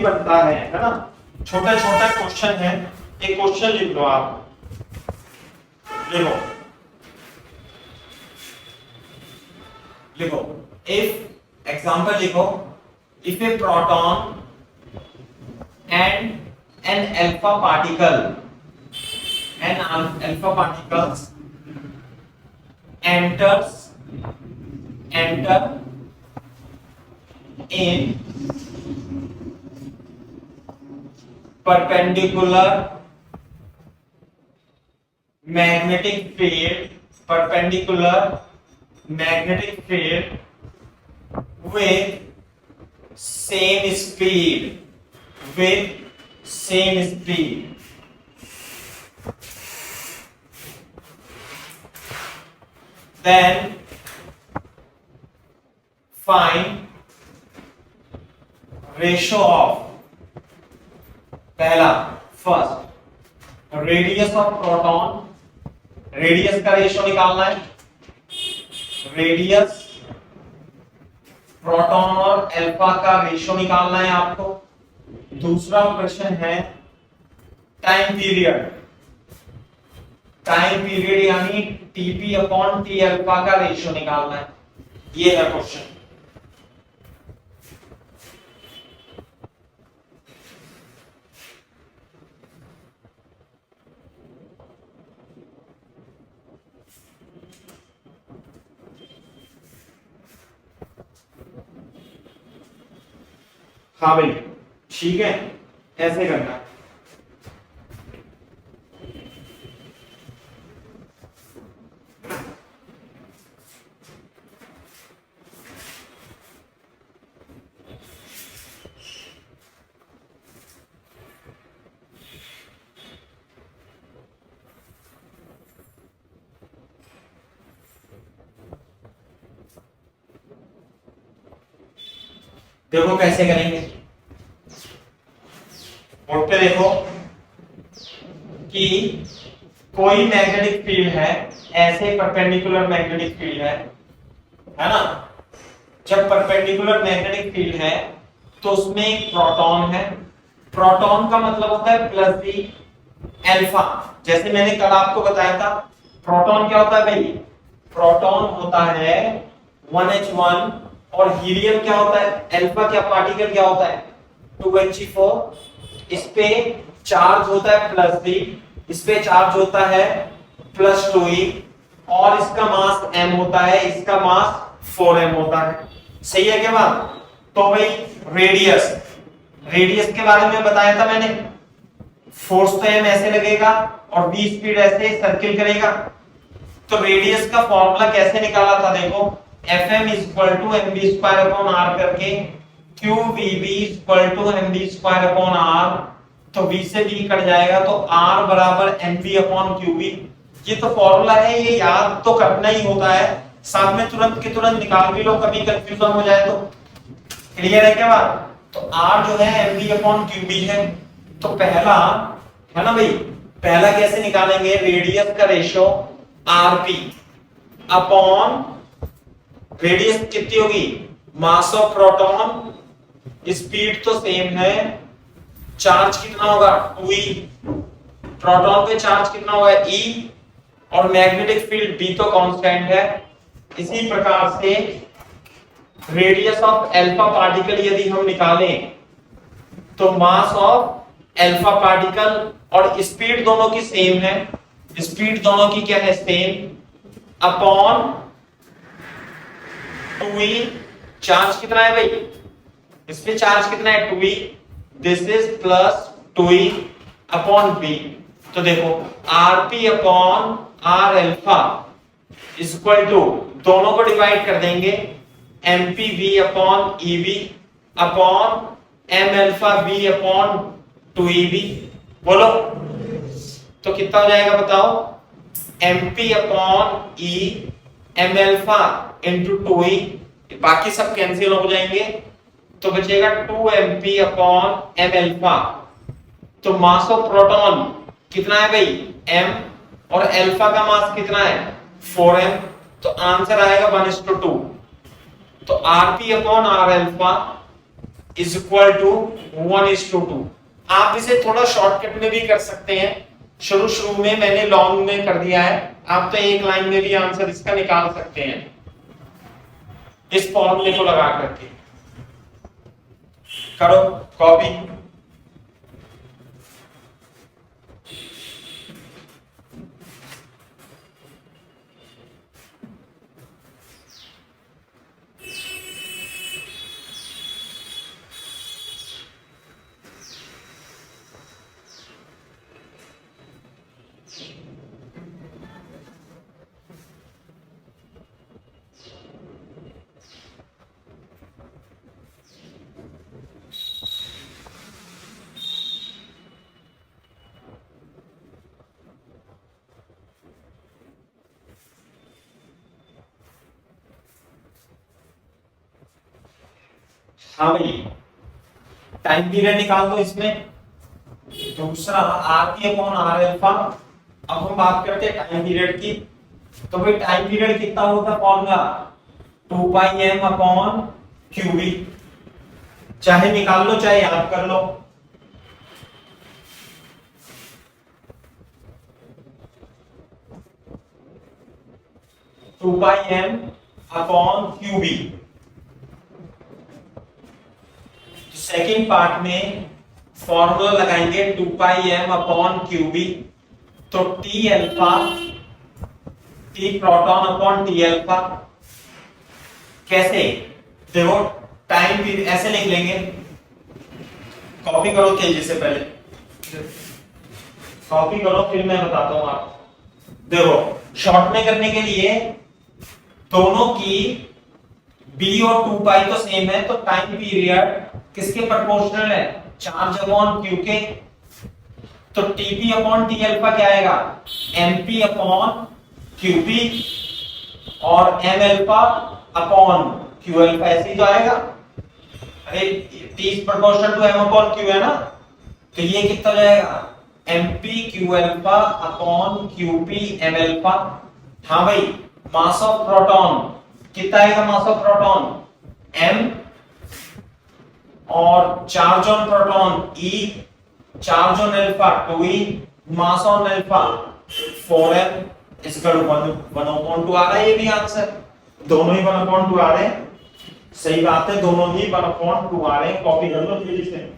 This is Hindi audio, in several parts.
बनता है ना। छोटा छोटा क्वेश्चन है, एक क्वेश्चन लिख लो आप, लिखो लिखो इफ एग्जांपल लिखो, if a proton and an alpha particle enters enter in perpendicular magnetic field with same speed then find ratio of पहला first radius of proton, radius का रेशियो निकालना है, रेडियस प्रोटॉन और अल्फा का रेशियो निकालना है आपको। दूसरा क्वेश्चन है टाइम पीरियड यानी टीपी अपॉन टी अल्फा का रेशियो निकालना है। ये है क्वेश्चन। हाँ भाई ठीक है, ऐसे करना है। देखो कैसे करेंगे, बोर्ड पे देखो कि कोई मैग्नेटिक फील्ड है, ऐसे परपेंडिकुलर मैग्नेटिक फील्ड है ना। जब परपेंडिकुलर मैग्नेटिक फील्ड है तो उसमें एक प्रोटॉन है। प्रोटॉन का मतलब होता है प्लस बी अल्फा। जैसे मैंने कल आपको बताया था, प्रोटॉन क्या होता है भाई, प्रोटॉन होता है 1h1 और हीलियम क्या होता है, अल्फा क्या पार्टिकल क्या होता है 2He4। इस पे चार्ज होता है प्लस बी, इस पे चार्ज होता है प्लस 2e और इसका मास m होता है, इसका मास 4m होता है। सही है क्या बात। तो भाई रेडियस के बारे में बताया था मैंने, फोर्स तो m ऐसे लगेगा और v स्पीड ऐसे सर्किल करेगा। तो रेडियस का फॉर्मूला कैसे निकाला था देखो, Fm = mv²/r करके qvb = mv²/r। तो v से v कट जाएगा तो r = mv/qv। ये तो फॉर्मूला है, ये याद तो करना ही होता है, साथ में तुरंत के तुरंत निकाल भी लो, कभी कंफ्यूजन हो जाए तो। क्लियर है क्या बात। तो r जो है mv/qv है। तो पहला है ना भाई, पहला कैसे निकालेंगे, रेडियस का रेशियो rp अपॉन रेडियस कितनी होगी, मास ऑफ प्रोटॉन, स्पीड तो सेम है, चार्ज कितना होगा 2e, प्रोटॉन पे चार्ज कितना होगा e और मैग्नेटिक फील्ड b तो कांस्टेंट है। इसी प्रकार से रेडियस ऑफ अल्फा पार्टिकल यदि हम निकालें तो मास ऑफ अल्फा पार्टिकल और स्पीड दोनों की सेम है, स्पीड दोनों की क्या है सेम, अपॉन 2e। चार्ज कितना है भाई, इस पे चार्ज कितना है 2e, this is plus 2e upon b। तो देखो rp upon r alpha equal to, दोनों को डिवाइड कर देंगे, mpv upon ev upon m alpha v upon 2ev। बोलो तो कितना हो जाएगा बताओ, mp upon e m alpha into 2e, बाकी सब कैंसिल हो जाएंगे तो बचेगा 2mp अपॉन m अल्फा। तो मास ऑफ प्रोटॉन कितना है भाई m और अल्फा का मास कितना है 4m। तो आंसर आएगा 1:2। तो rp upon r alpha is equal to 1:2। आप इसे थोड़ा शॉर्टकट में भी कर सकते हैं, शुरू शुरू में मैंने लॉन्ग में कर दिया है, आप तो एक लाइन में भी आंसर इसका निकाल सकते हैं इस फॉर्मूले को लगा करके। करो कॉपी। हाँ भाई, टाइम पीरियड निकाल दो इसमें। दूसरा RT/R अल्फा। अब हम बात करते हैं टाइम पीरियड की। तो भाई टाइम पीरियड कितना होगा, फॉर्मूला 2πm/QV। चाहे निकाल लो चाहे याद कर लो। Two pi M upon QV। Second part में फॉर्मूला लगाएंगे 2πm/QV। तो T alpha, T proton upon T alpha. कैसे देखो, टाइम भी ऐसे लिख लेंगे, कॉपी करो तेजी से, पहले कॉपी करो फिर मैं बताता हूं आपको। देखो शॉर्ट में करने के लिए दोनों की b और 2π तो सेम है, तो टाइम पीरियड किसके प्रोपोर्शनल है, चार्ज अपॉन q के। तो Tp अपॉन T अल्फा क्या आएगा, Mp अपॉन Qp और M alpha upon Q alpha, ऐसे ही तो आएगा। अरे T proportional to M upon Q है ना, तो ये कितना हो जाएगा, Mp Q alpha upon Qp M alpha. हाँ भाई, मास ऑफ प्रोटॉन कितना आएगा, मास ऑफ प्रोटॉन M और charge on proton E, charge on alpha 2E, mass on alpha 4m। इसका 1/2 आ रहा है, ये भी आंसर, दोनों ही 1/2 आ रहे हैं। सही बात है, दोनों ही 1/2 आ रहे हैं। कॉपी कर लो तेजी से।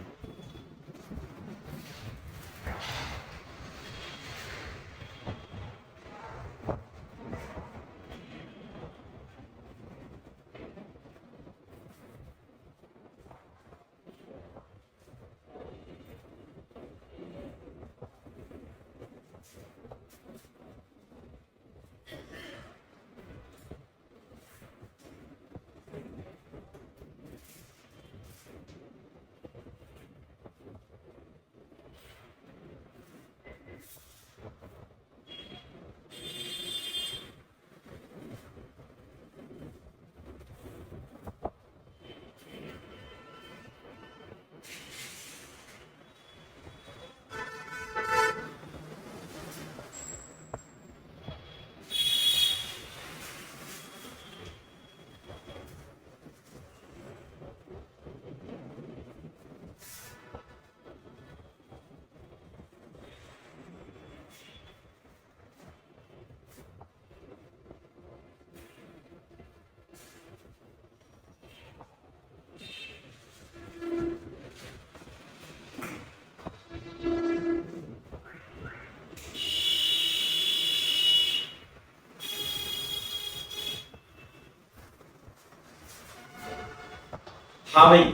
हाँ भाई,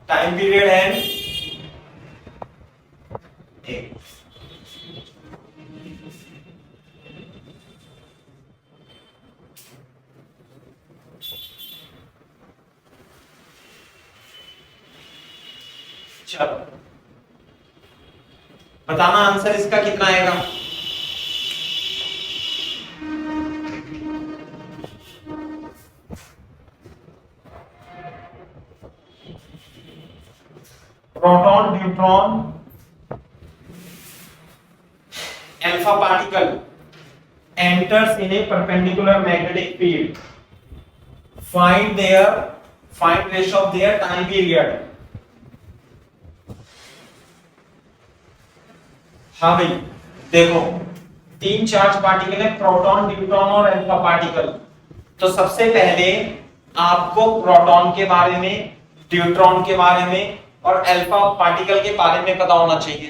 टाइम पीरियड है चलो बताना आंसर इसका कितना आएगा। proton neutron alpha particle enters in a perpendicular magnetic field, find ratio of their time period. हाँ भाई देखो, तीन चार्ज पार्टिकल है, प्रोटॉन, न्यूट्रॉन और अल्फा पार्टिकल। तो सबसे पहले आपको प्रोटॉन के बारे में, न्यूट्रॉन के बारे में और अल्फा पार्टिकल के बारे में पता होना चाहिए,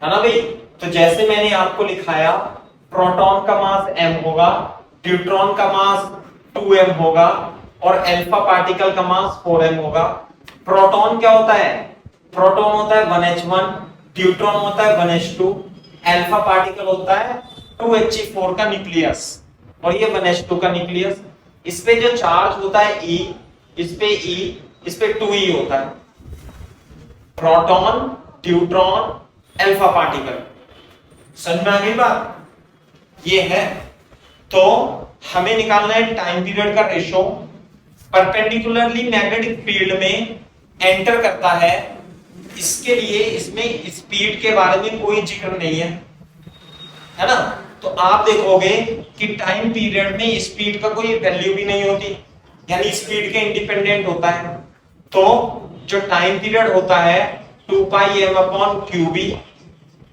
है ना भाई। तो जैसे मैंने आपको लिखाया, प्रोटॉन का मास m होगा, न्यूट्रॉन का मास 2m होगा और अल्फा पार्टिकल का मास 4m होगा। प्रोटॉन क्या होता है? प्रोटॉन होता है 1h1, न्यूट्रॉन होता है 1h2, अल्फा पार्टिकल होता है 2He4 का न्यूक्लियस और ये 1h2 का न्यूक्लियस। इस पे जो चार्ज होता है E, इस पे 2E होता है। प्रोटॉन, न्यूट्रॉन, अल्फा पार्टिकल, समझ में आ गई बात? ये है। तो हमें निकालना है टाइम पीरियड का रेशो। परपेंडिकुलरली मैग्नेटिक फील्ड में एंटर करता है, इसके लिए इसमें स्पीड के बारे में कोई जिक्र नहीं है ना। तो आप देखोगे कि टाइम पीरियड में स्पीड का कोई वैल्यू भी नहीं होती, यानी स्पीड के इंडिपेंडेंट होता है। तो जो टाइम पीरियड होता है 2 पाई m upon QB।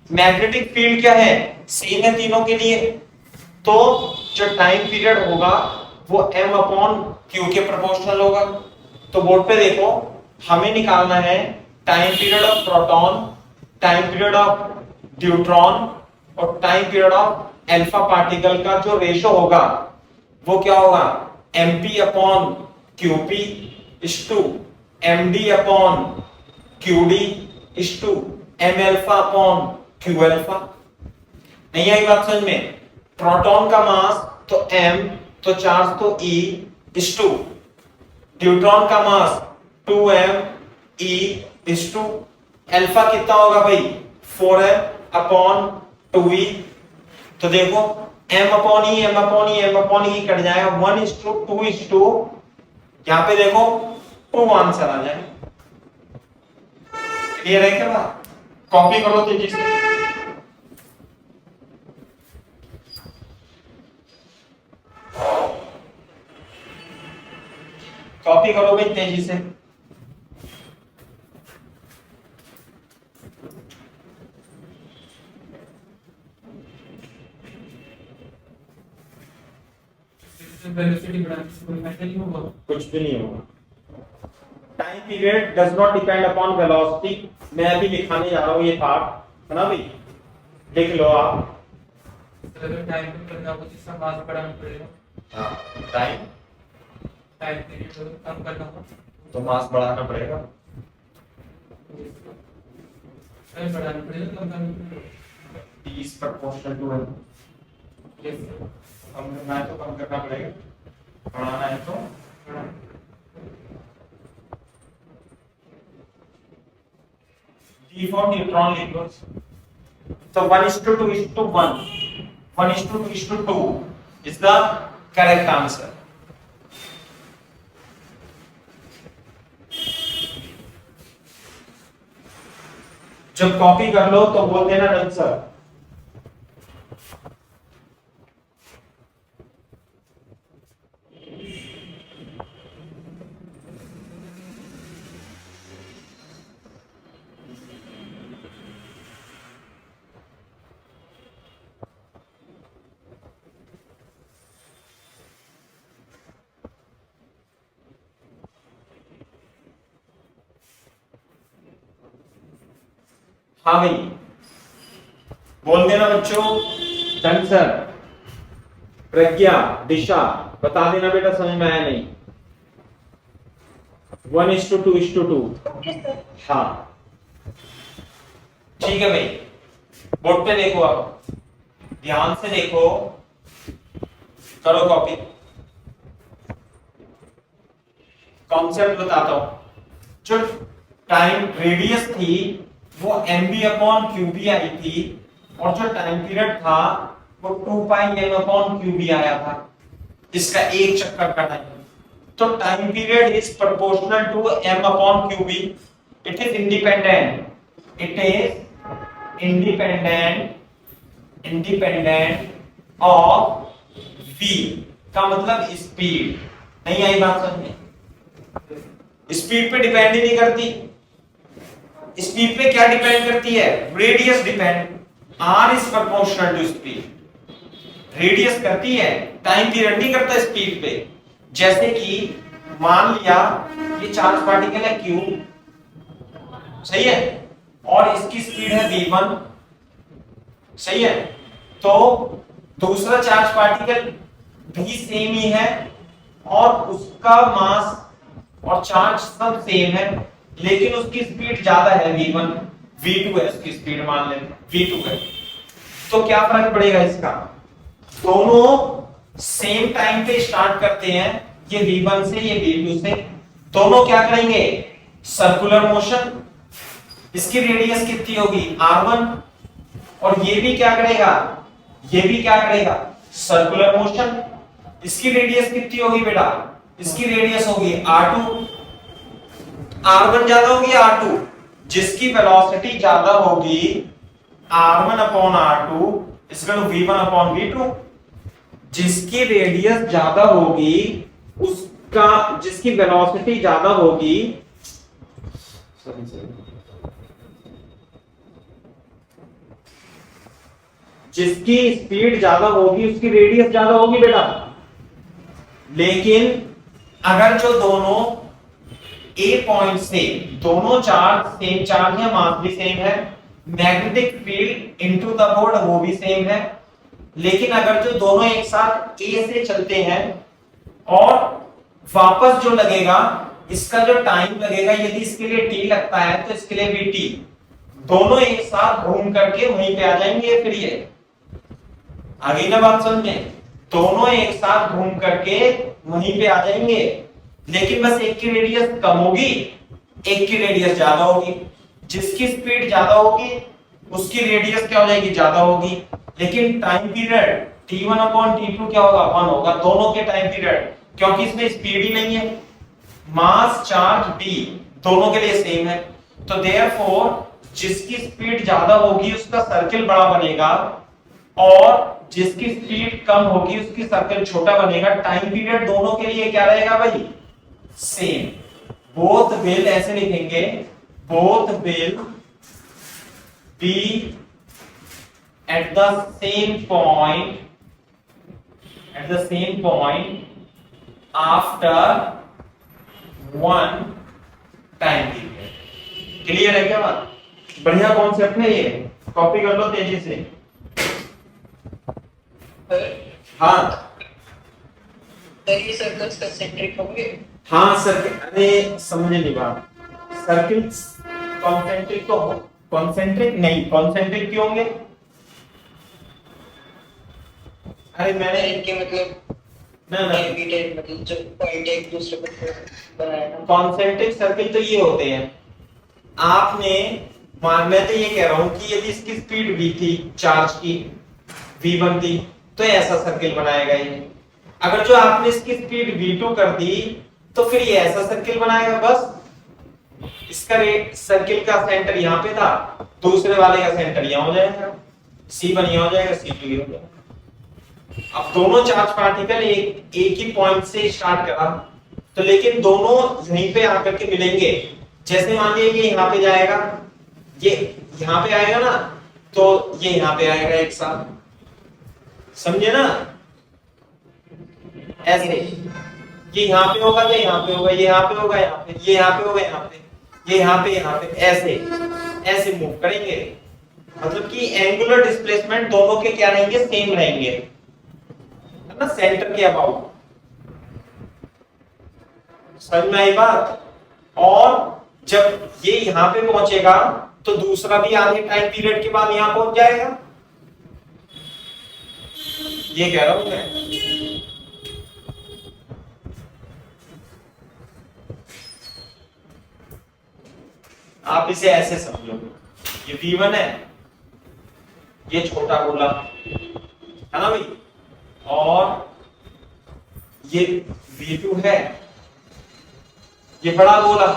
Magnetic field क्या है? सेम है तीनों के लिए। तो जो टाइम पीरियड होगा वो m अपॉन Q के प्रोपोर्शनल होगा। तो बोर्ड पे देखो, हमें निकालना है time period of proton, time period of neutron और time period of alpha particle का जो रेशो होगा वो क्या होगा? mp upon qp is to md upon qd is to m alpha upon q alpha. नहीं आई बात समझ में? प्रोटॉन का मास तो m, तो चार्ज तो E इज टू न्यूट्रॉन का mass 2m E is to alpha कितना होगा भाई? 4m upon 2e। तो देखो m upon e, m upon e, m upon e cut जाएगा, 1 इज टू 2 इज टू, यहां पे देखो 2 आंसर आ जाए। क्लियर है क्या बात? कॉपी करो तेजी से। कॉपी करो भाई तेजी से। वेलोसिटी बढ़ाने से कोई फायदा नहीं होगा, कुछ भी नहीं होगा। Time period does not depend upon velocity. मैं अभी लिखाने जा रहा हूं ये पार्ट, है ना भाई, लिख लो आप। अगर टाइम पे करना हो तो इसका मास बढ़ाना पड़ेगा। हाँ, टाइम पीरियड कम करना हो तो मास बढ़ाना पड़ेगा। टाइम बढ़ाना पड़ेगा, कम करना पड़ेगा। 30 प्रोपोर्शनल टू m। कम करना है तो कम करना पड़ेगा, बढ़ाना है तो बढ़ाना। D for न्यूट्रॉन लिख लो। तो 1:2:1, 1:2:2 is the correct answer. जब कॉपी कर लो तो बोल देना नहीं सर। हाँ भाई बोल देना बच्चों। Done sir. प्रज्ञा, दिशा बता देना बेटा, समझ में आया नहीं? 1:2:2। हाँ ठीक है भाई। बोर्ड पे देखो, आप ध्यान से देखो, करो कॉपी। कॉन्सेप्ट बताता हूं। जो टाइम रेडियस थी वो mb अपॉन qb आई थी और जो टाइम पीरियड था वो 2 पाई m अपॉन qb आया था, इसका एक चक्कर का टाइम। तो time period is proportional to m upon qb। It is independent, it is independent of v का मतलब स्पीड। नहीं आई बात समझ में? स्पीड पे डिपेंड ही नहीं करती। स्पीड पे क्या डिपेंड करती है? Radius depend. r is proportional to speed. Radius करती है, टाइम पीरियड नहीं करता स्पीड पे। जैसे कि मान लिया ये चार्ज पार्टिकल है q, सही है, और इसकी स्पीड है v1, सही है, तो दूसरा चार्ज पार्टिकल भी सेम ही है और उसका मास और चार्ज सब सेम है, लेकिन उसकी स्पीड ज्यादा है v1, v2 है उसकी स्पीड, मान लें v2 है। तो क्या फर्क पड़ेगा इसका? दोनों सेम टाइम पे स्टार्ट करते हैं, ये v1 से ये v2 से। दोनों क्या करेंगे? Circular motion. इसकी रेडियस कितनी होगी? r1, और ये भी क्या करेगा? ये भी क्या करेगा? Circular motion. इसकी रेडियस कितनी होगी बेटा? इसकी रेडियस होगी r2। r1 ज्यादा होगी r2, जिसकी वेलोसिटी ज्यादा होगी r1 अपॉन r2 इसका v1 अपॉन v2। जिसकी रेडियस ज्यादा होगी उसका, जिसकी वेलोसिटी ज्यादा होगी, जिसकी स्पीड ज्यादा होगी उसकी रेडियस ज्यादा होगी बेटा। लेकिन अगर जो दोनों ए पॉइंट से, दोनों चार्ज सेम चार्ज है, मास भी सेम है, magnetic field into the board वो भी सेम है, लेकिन अगर जो दोनों एक साथ ए से चलते हैं और वापस जो लगेगा, इसका जो टाइम लगेगा, यदि इसके लिए टी लगता है तो इसके लिए भी टी, दोनों एक साथ घूम करके वहीं पे आ जाएंगे। फिर ये आ गई ना बात समझ में? दोनों एक साथ घूम करके वहीं पे आ जाएंगे, लेकिन बस एक की रेडियस कम होगी, एक की रेडियस ज्यादा होगी। जिसकी स्पीड ज्यादा होगी उसकी रेडियस क्या हो जाएगी? ज्यादा होगी। लेकिन time period t1 upon t2 क्या होगा? 1 होगा, दोनों के टाइम पीरियड, क्योंकि इसमें स्पीड ही नहीं है। मास चार्ज b दोनों के लिए सेम है, तो देयरफॉर जिसकी स्पीड ज्यादा होगी उसका सर्किल बड़ा बनेगा और जिसकी स्पीड कम होगी उसकी सर्कल छोटा बनेगा। टाइम पीरियड दोनों के लिए क्या रहेगा भाई? सेम। बोथ विल, ऐसे लिखेंगे, both will be at the same point, at the same point after one time period. Clear है क्या बात? बढ़िया कॉन्सेप्ट है ये, कॉपी कर लो तेजी से। हाँ ये सर्कल्स कंसेंट्रिक होंगे। हाँ सर्किल, अरे समझे नहीं बात। सर्किल्स कॉन्सेंट्रिक तो, कॉन्सेंट्रिक नहीं, कॉन्सेंट्रिक क्यों होंगे? अरे मैंने इनके मतलब ना मतलब जो पॉइंट एक दूसरे पर बनाया ना, कॉन्सेंट्रिक सर्किल तो ये होते हैं। आपने मैं तो ये कह रहा हूं कि यदि इसकी स्पीड v थी, चार्ज की v1 थी, तो ऐसा सर्किल बनाएगा ये। अगर जो आपने इसकी स्पीड v2 कर दी तो फिर ये ऐसा सर्किल बनाएगा। बस इसका सर्किल का सेंटर यहाँ पे था, दूसरे वाले का सेंटर यहाँ हो जाएगा, C1 यहाँ हो जाएगा, C2 यहाँ हो जाएगा। अब दोनों चार्ज पार्टिकल एक ही पॉइंट से स्टार्ट करा, तो लेकिन दोनों यहीं पे आकर के मिलेंगे। जैसे मान लीजिए ये यहाँ पे जाएगा, ये यहाँ पे आएगा ना, तो ये यहाँ पे आएगा एक साथ, समझे ना? ऐसे ये यहाँ पे होगा, ये यहाँ पे होगा, ये यहाँ पे होगा, यहाँ पे, ये यहाँ पे होगा, यहाँ पे, ये यहाँ पे, यहाँ पे, ऐसे ऐसे मूव करेंगे। मतलब कि एंगुलर डिस्प्लेसमेंट दोनों के क्या रहेंगे? सेम रहेंगे, है ना, सेंटर के अबाउट। समझ में आई बात? और जब ये यहाँ पे पहुंचेगा तो दूसरा भी आधे टाइम पीरियड के बाद यहाँ पहुंच जाएगा। ये कह रहा हूं मैं। आप इसे ऐसे समझो, ये V1 है, ये छोटा गोला है ना भाई, और ये V2 है, ये बड़ा गोला।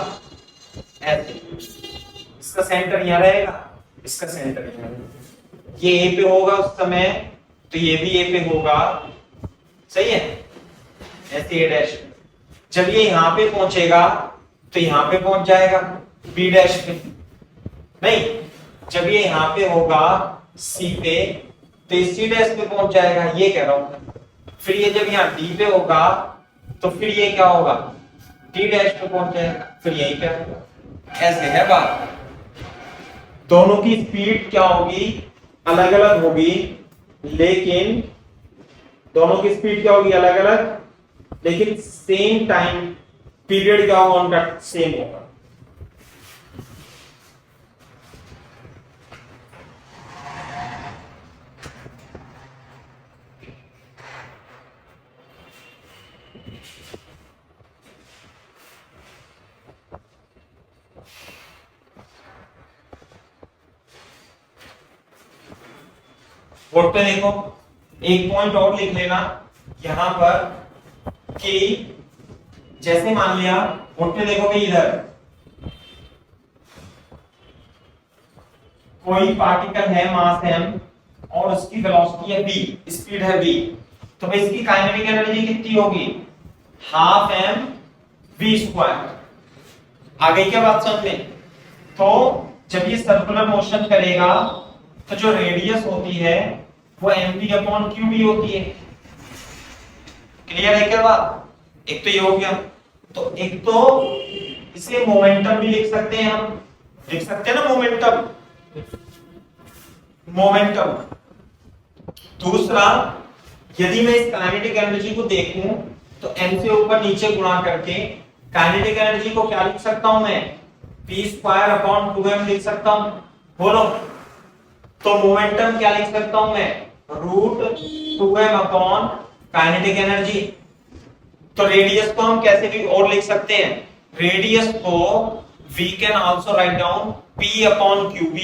ऐसे इसका सेंटर यहाँ रहेगा, इसका सेंटर यहाँ रहेगा। ये ए पे होगा उस समय, तो ये भी ए पे होगा, सही है, ऐसे ए डैश। जब ये यहाँ पे पहुंचेगा तो यहाँ पे पहुंच जाएगा बी डैश पे, नहीं, जब ये यहाँ पे होगा सी पे तो ये सी डैश पे पहुंच जाएगा, ये कह रहा हूं। फिर ये जब यहाँ डी पे होगा तो फिर ये क्या होगा, डी डैश पे पहुंच जाएगा, फिर यही पे होगा। ऐसे है बात। दोनों की स्पीड क्या होगी, अलग अलग होगी, लेकिन दोनों की स्पीड क्या होगी, अलग अलग, लेकिन सेम टाइम पीरियड क्या होगा, उनका सेम होगा। बोर्ड पे देखो, एक पॉइंट और लिख लेना यहां पर कि जैसे मान लिया, बोर्ड पे देखोगे इधर कोई पार्टिकल है, मास m और उसकी वेलोसिटी है v, स्पीड है v, तो भाई इसकी काइनेटिक एनर्जी कितनी होगी, हाफ m v स्क्वायर। आ गई क्या बात समझ में? तो जब ये सर्कुलर मोशन करेगा तो जो रेडियस होती है वो mv अपॉन qb होती है। क्लियर है क्या बात? एक तो ये हो गया, तो एक तो इसे मोमेंटम भी लिख सकते हैं, हम लिख सकते हैं ना मोमेंटम, मोमेंटम। दूसरा, यदि मैं इस काइनेटिक एनर्जी को देखूं तो m से ऊपर नीचे गुणा करके काइनेटिक एनर्जी को क्या लिख सकता हूं मैं, p स्क्वायर अपॉन 2m लिख सकता हूं, बोलो। तो मोमेंटम क्या लिख सकता हूं मैं, root 2m upon kinetic energy. तो रेडियस को हम कैसे भी और लिख सकते हैं, रेडियस को we can also write down p upon qb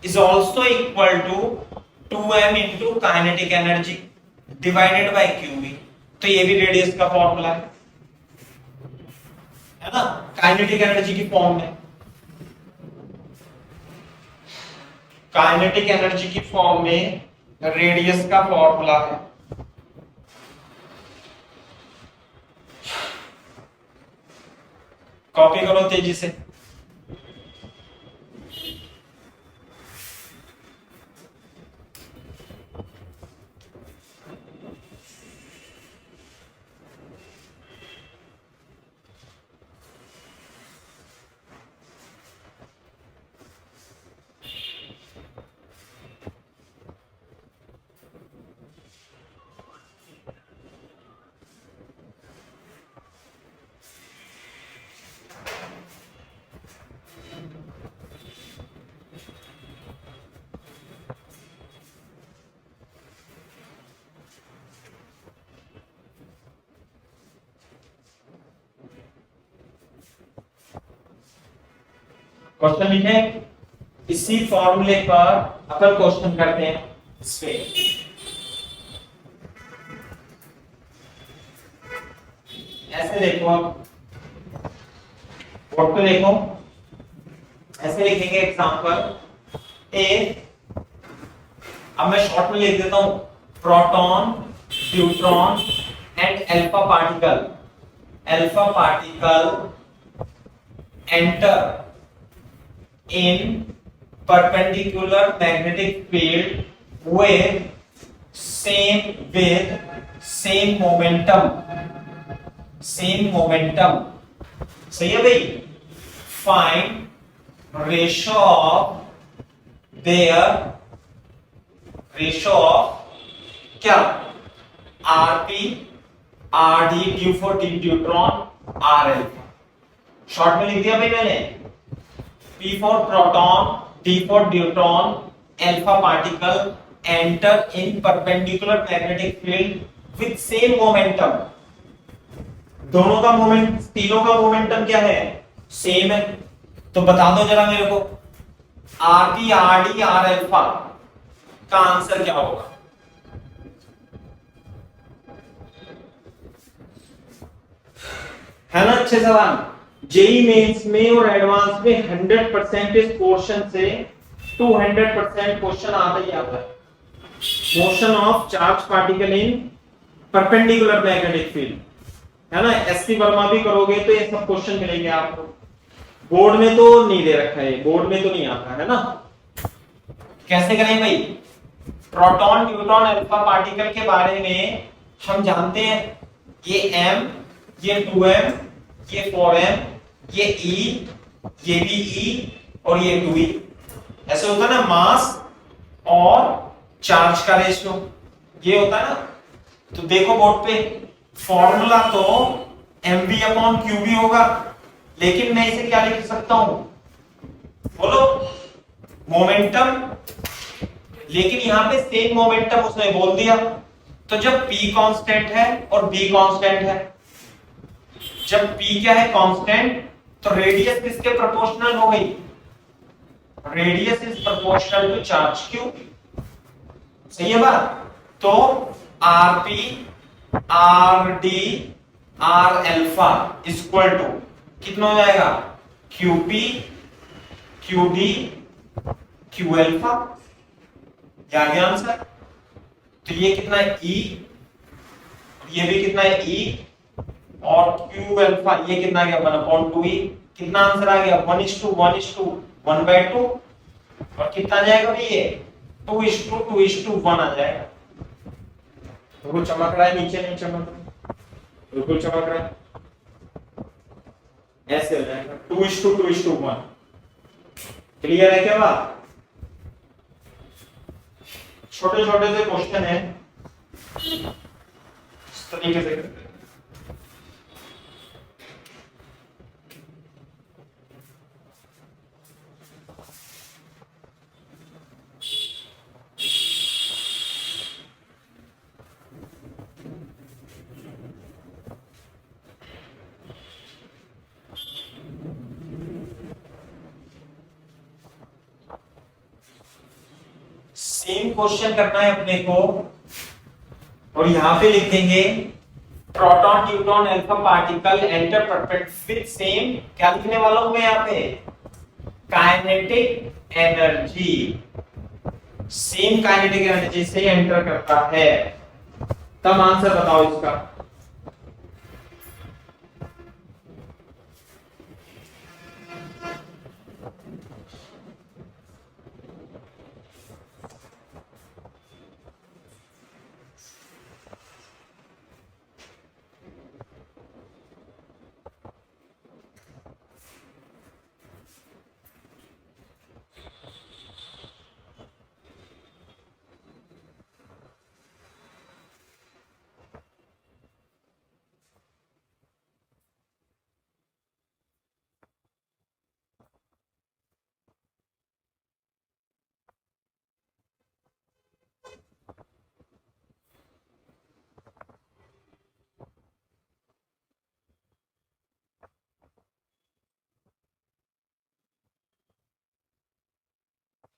is also equal to 2m into kinetic energy divided by qb। तो ये भी रेडियस का फॉर्मूला है ना, काइनेटिक एनर्जी की फॉर्म में, काइनेटिक एनर्जी की फॉर्म में रेडियस का फॉर्मूला है। कॉपी करो तेजी से। क्वेश्चन लिखे, इसी फॉर्मूले पर अपन क्वेश्चन करते हैं इस पे। ऐसे देखो, आप बोर्ड पे देखो, ऐसे लिखेंगे एग्जांपल ए, अब मैं शॉर्ट में लिख देता हूं, proton, neutron and alpha particle enter in perpendicular magnetic field with same momentum, सही है भाई। find ratio of क्या, rp rd q for neutron r alpha, short में लिख दिया भाई मैंने, P for proton, D for neutron, alpha particle enter in perpendicular magnetic field with same momentum। दोनों का मोमेंट, तीनों का मोमेंटम क्या है, सेम है। तो बता दो जरा मेरे को, RP, RD, R अल्फा का आंसर क्या होगा? है ना अच्छे सवाल। जेई मेंस में और एडवांस में 100% इस पोर्शन से 200% क्वेश्चन आता ही आता है। Motion of charge particle in perpendicular magnetic field, है ना। एसपी वर्मा भी करोगे तो ये सब क्वेश्चन मिलेंगे आपको। बोर्ड में तो नहीं दे रखा है, बोर्ड में तो नहीं आता है ना। कैसे करें भाई? प्रोटॉन न्यूट्रॉन अल्फा पार्टिकल के बारे में हम जानते हैं, ये m, ये 2m, ये 4m, ये e, ये भी e और ये 2e। ऐसे होता है ना मास और चार्ज का रेशियो, ये होता है ना। तो देखो बोर्ड पे फॉर्मूला तो mv/qv होगा, लेकिन मैं इसे क्या लिख सकता हूं बोलो? मोमेंटम। लेकिन यहां पे सेम मोमेंटम उसने बोल दिया, तो जब p कांस्टेंट है और b कांस्टेंट है, जब p क्या है कांस्टेंट, तो रेडियस किसके प्रोपोर्शनल हो गई? Radius is proportional to charge q। सही है बात? तो rp rd r alpha equal to कितना हो जाएगा? qp qd q अल्फा। क्या गया आंसर? तो ये कितना है e, ये भी कितना है e, और q अल्फा ये कितना गया 1/2e। कितना आंसर आ गया? 1:1:1/2। और कितना जाएगा भाई? ये 2:2:1 आ जाएगा। बिल्कुल चमक रहा है, नीचे नहीं चमक रहा, बिल्कुल चमक रहा है। ऐसे हो जाएगा 2:2:1। क्लियर है क्या बात? छोटे छोटे से क्वेश्चन है, इस तरीके से करते हैं। सेम क्वेश्चन करना है अपने को, और यहां पे लिख देंगे proton neutron alpha particle enter perpendicular with same, क्या लिखने वाला हूं मैं यहां पे? Kinetic energy. Same kinetic energy से एंटर करता है, तब आंसर बताओ इसका।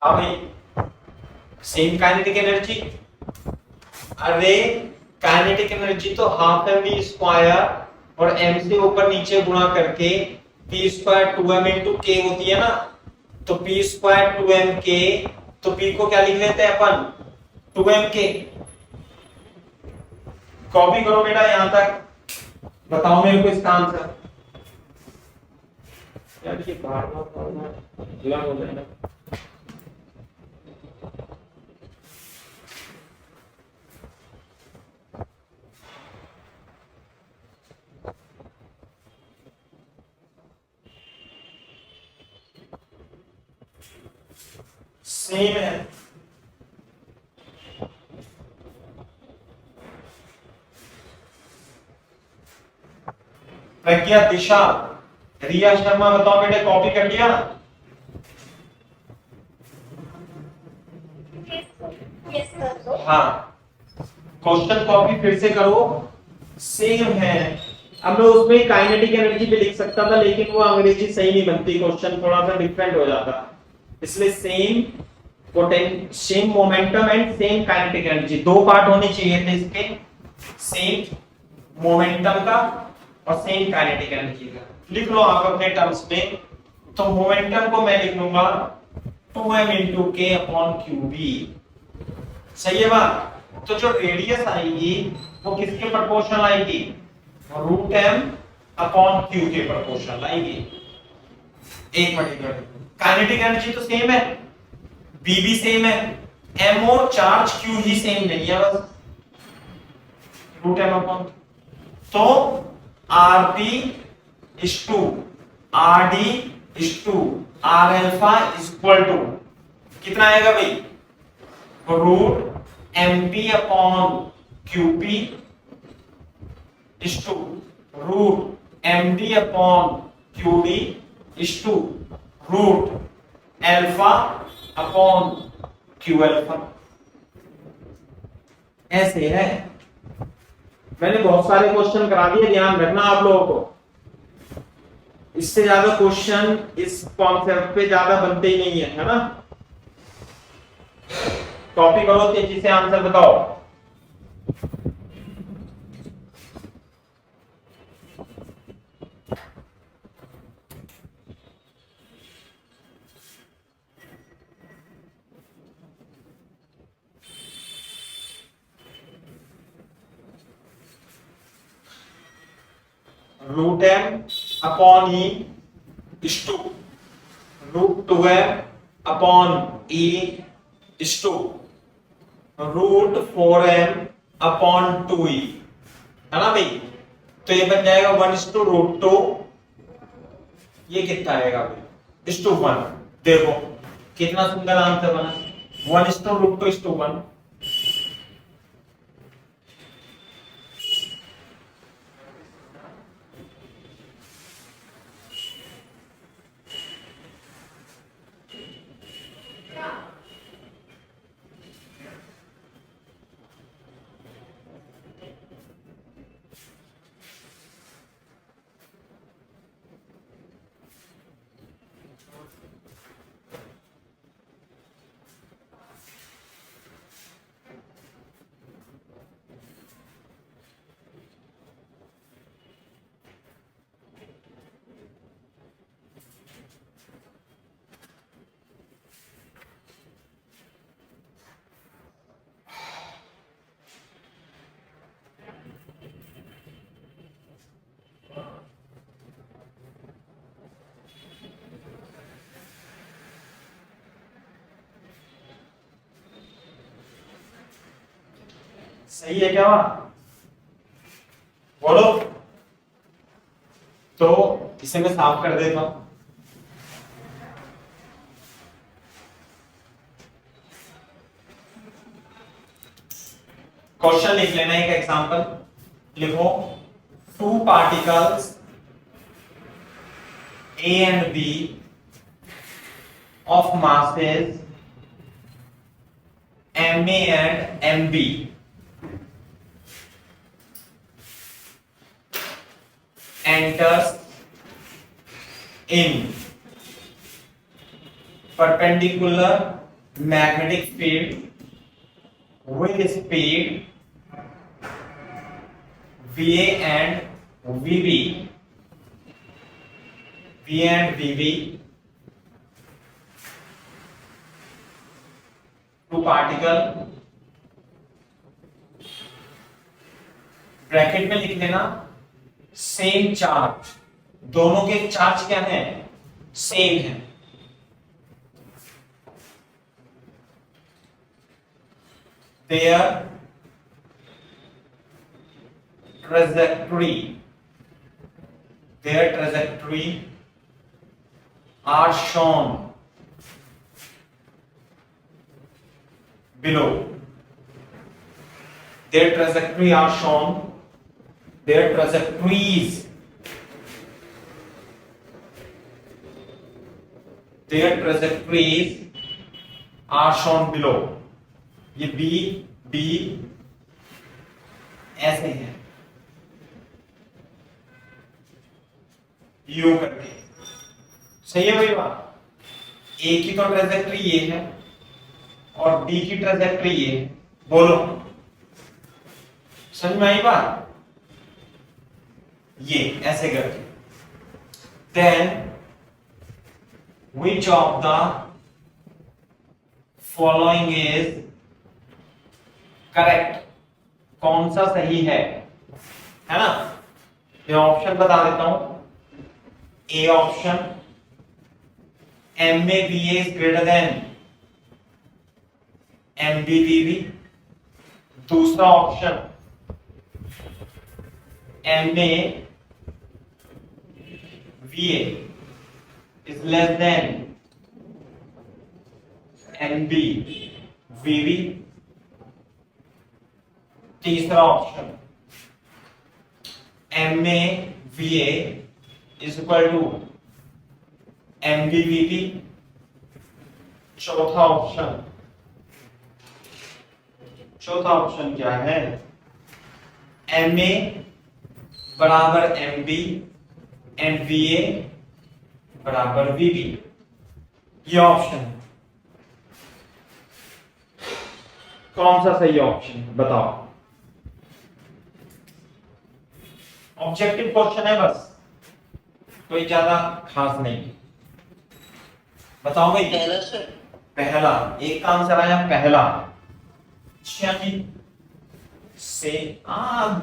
हाँ भाई, सेम काइनेटिक एनर्जी। अरे काइनेटिक एनर्जी तो हाफ mv स्क्वायर और m से ऊपर नीचे गुणा करके p square 2m into k होती है ना। तो p स्क्वायर 2m k, तो p को क्या लिख लेते हैं अपन? 2m k। कॉपी करो बेटा यहां तक, बताओ मेरे को इसका आंसर। यार ये बार बार हो जाएगा। सेम है। प्रज्ञा दिशा, रिया शर्मा, बताओ बेटे कॉपी कर लिया? हाँ, क्वेश्चन कॉपी फिर से करो, सेम है। अब मैं उसमें काइनेटिक एनर्जी भी लिख सकता था, लेकिन वो अंग्रेजी सही नहीं बनती, क्वेश्चन थोड़ा सा डिफरेंट हो जाता, इसलिए same momentum and same kinetic energy, दो पार्ट होने चाहिए थे इसके, सेम मोमेंटम का और सेम काइनेटिक एनर्जी का। लिख लो आप अपने टर्म्स में। तो मोमेंटम को मैं लिख लूंगा 2m इंटू के अपॉन क्यू बी। सही है बात। तो जो रेडियस आएगी वो किसके प्रोपोर्शनल आएगी? रूट एम अपॉन क्यू के प्रोपोर्शनल आएगी। एक मिनट, काइनेटिक एनर्जी तो सेम है, बी भी सेम है, एम और चार्ज क्यू ही सेम नहीं है, बस रूट एम अपॉन। तो R P is to R D is to R alpha is equal to कितना आएगा भाई? Root M P upon Q P is to root M D upon Q D is to root alpha upon Q alpha. ऐसे है। मैंने बहुत सारे क्वेश्चन करा दिए, ध्यान रखना आप लोगों को। इससे ज्यादा क्वेश्चन इस कॉन्सेप्ट पे ज्यादा बनते ही नहीं है ना। कॉपी करो, तेजी से आंसर बताओ। Root M upon E is to root 2m upon E is to root 4m upon 2e, है ना भाई। तो ये बन जाएगा 1:√2। ये कितना आएगा भाई? Is to 1। देखो कितना सुंदर आंसर बना, 1:√2:1। सही है क्या? बोलो। तो इसे मैं साफ कर देता हूं। क्वेश्चन लिख लेना, एक एग्जांपल लिखो। Two particles A and B of masses MA and MB enters in perpendicular magnetic field with speed VA and VB. V and VB, two particle, bracket में लिख लेना सेम चार्ज, दोनों के चार्ज क्या है? सेम है। Their trajectory are shown below. Their trajectories are shown below. ये B ऐसे है, यू करके। सही है भाई बात। ए की तो ट्रेजेक्टरी ये है और बी की ट्रेजेक्टरी ये है। बोलो समझ में आई बात? ये ऐसे करके then which of the following is correct, कौन सा सही है ना। मैं ऑप्शन बता देता हूं। A option, M A B A is greater than M B B B. दूसरा option, M A V A is less than M B V B. तीसरा option, M A V A is equal to M B V B. चौथा ऑप्शन क्या है, एम ए बराबर M B and V A बराबर वी बी। ये ऑप्शन है। कौन सा सही ऑप्शन है बताओ। ऑब्जेक्टिव क्वेश्चन है बस, कोई ज्यादा खास नहीं। बताओ भाई। पहला सर, पहला, एक का आंसर आया पहला। अच्छा जी, से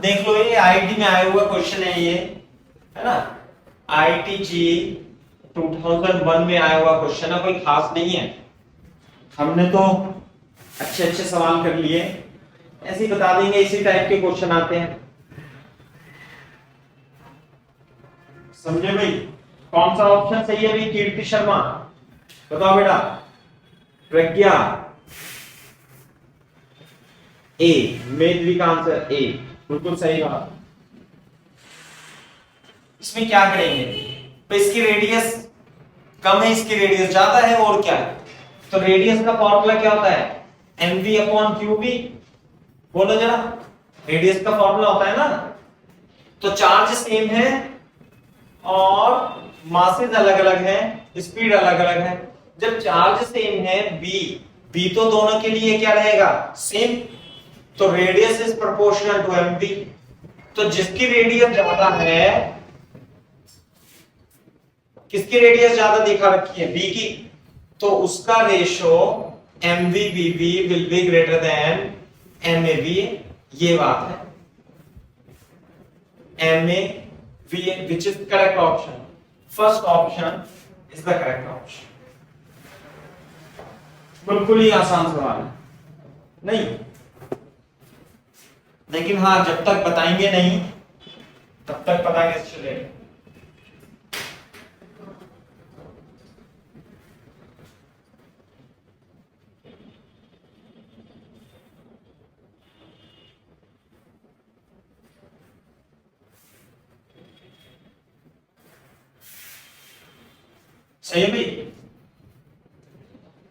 देख लो, ये आईटी में आया हुआ क्वेश्चन है ये, है ना। आईटी जी 2001 में आया हुआ क्वेश्चन है, कोई खास नहीं है। हमने तो अच्छे अच्छे सवाल कर लिए, ऐसे ही बता देंगे, इसी टाइप के क्वेश्चन आते हैं। समझे भाई। कौन सा ऑप्शन सही है भाई? कीर्ति शर्मा बताओ बेटा। प्रज्ञा ए, मेधवी का आंसर ए, बिल्कुल सही बात। इसमें क्या करेंगे, तो इसकी रेडियस कम है, इसकी रेडियस ज्यादा है, और क्या है। तो रेडियस का फॉर्मूला क्या होता है, mv अपॉन क्यूबी। बोलो जरा, रेडियस का फॉर्मूला होता है ना। तो चार्ज सेम है और मासेस अलग अलग है, स्पीड अलग अलग है। जब चार्ज सेम है बी तो दोनों के लिए क्या रहेगा, सेम। तो radius is proportional to mv। तो जिसकी रेडियस ज्यादा है, किसकी रेडियस ज्यादा दिखा रखी है, बी की, तो उसका ratio mvbb will be greater than mav। ये बात है। MAVA which is the correct option. First option is the correct option. बिल्कुल ही आसान सवाल है नहीं, लेकिन हाँ जब तक बताएंगे नहीं तब तक पता कैसे चलेगा। सही है भाई।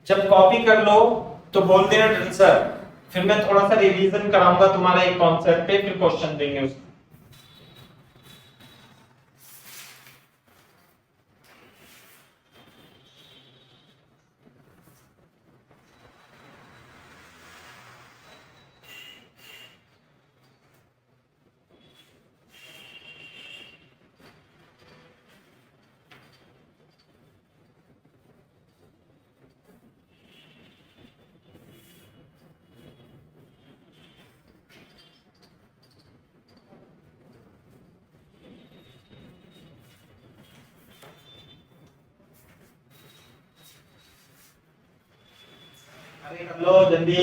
जब कॉपी कर लो तो बोल देना ड्रिल सर, फिर मैं थोड़ा सा रिवीजन कराऊंगा तुम्हारा एक कॉन्सेप्ट पे, फिर क्वेश्चन देंगे उसको। अरे कर लो जल्दी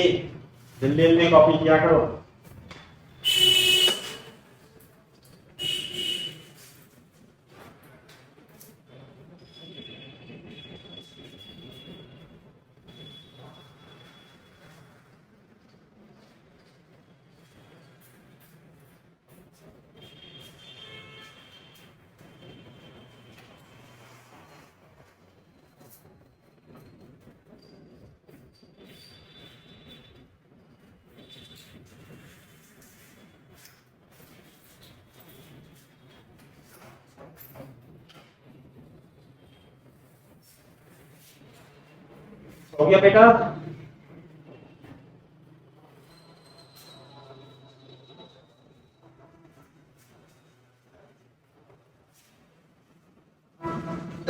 जल्दी जल्दी, कॉपी किया करो। हो गया बेटा?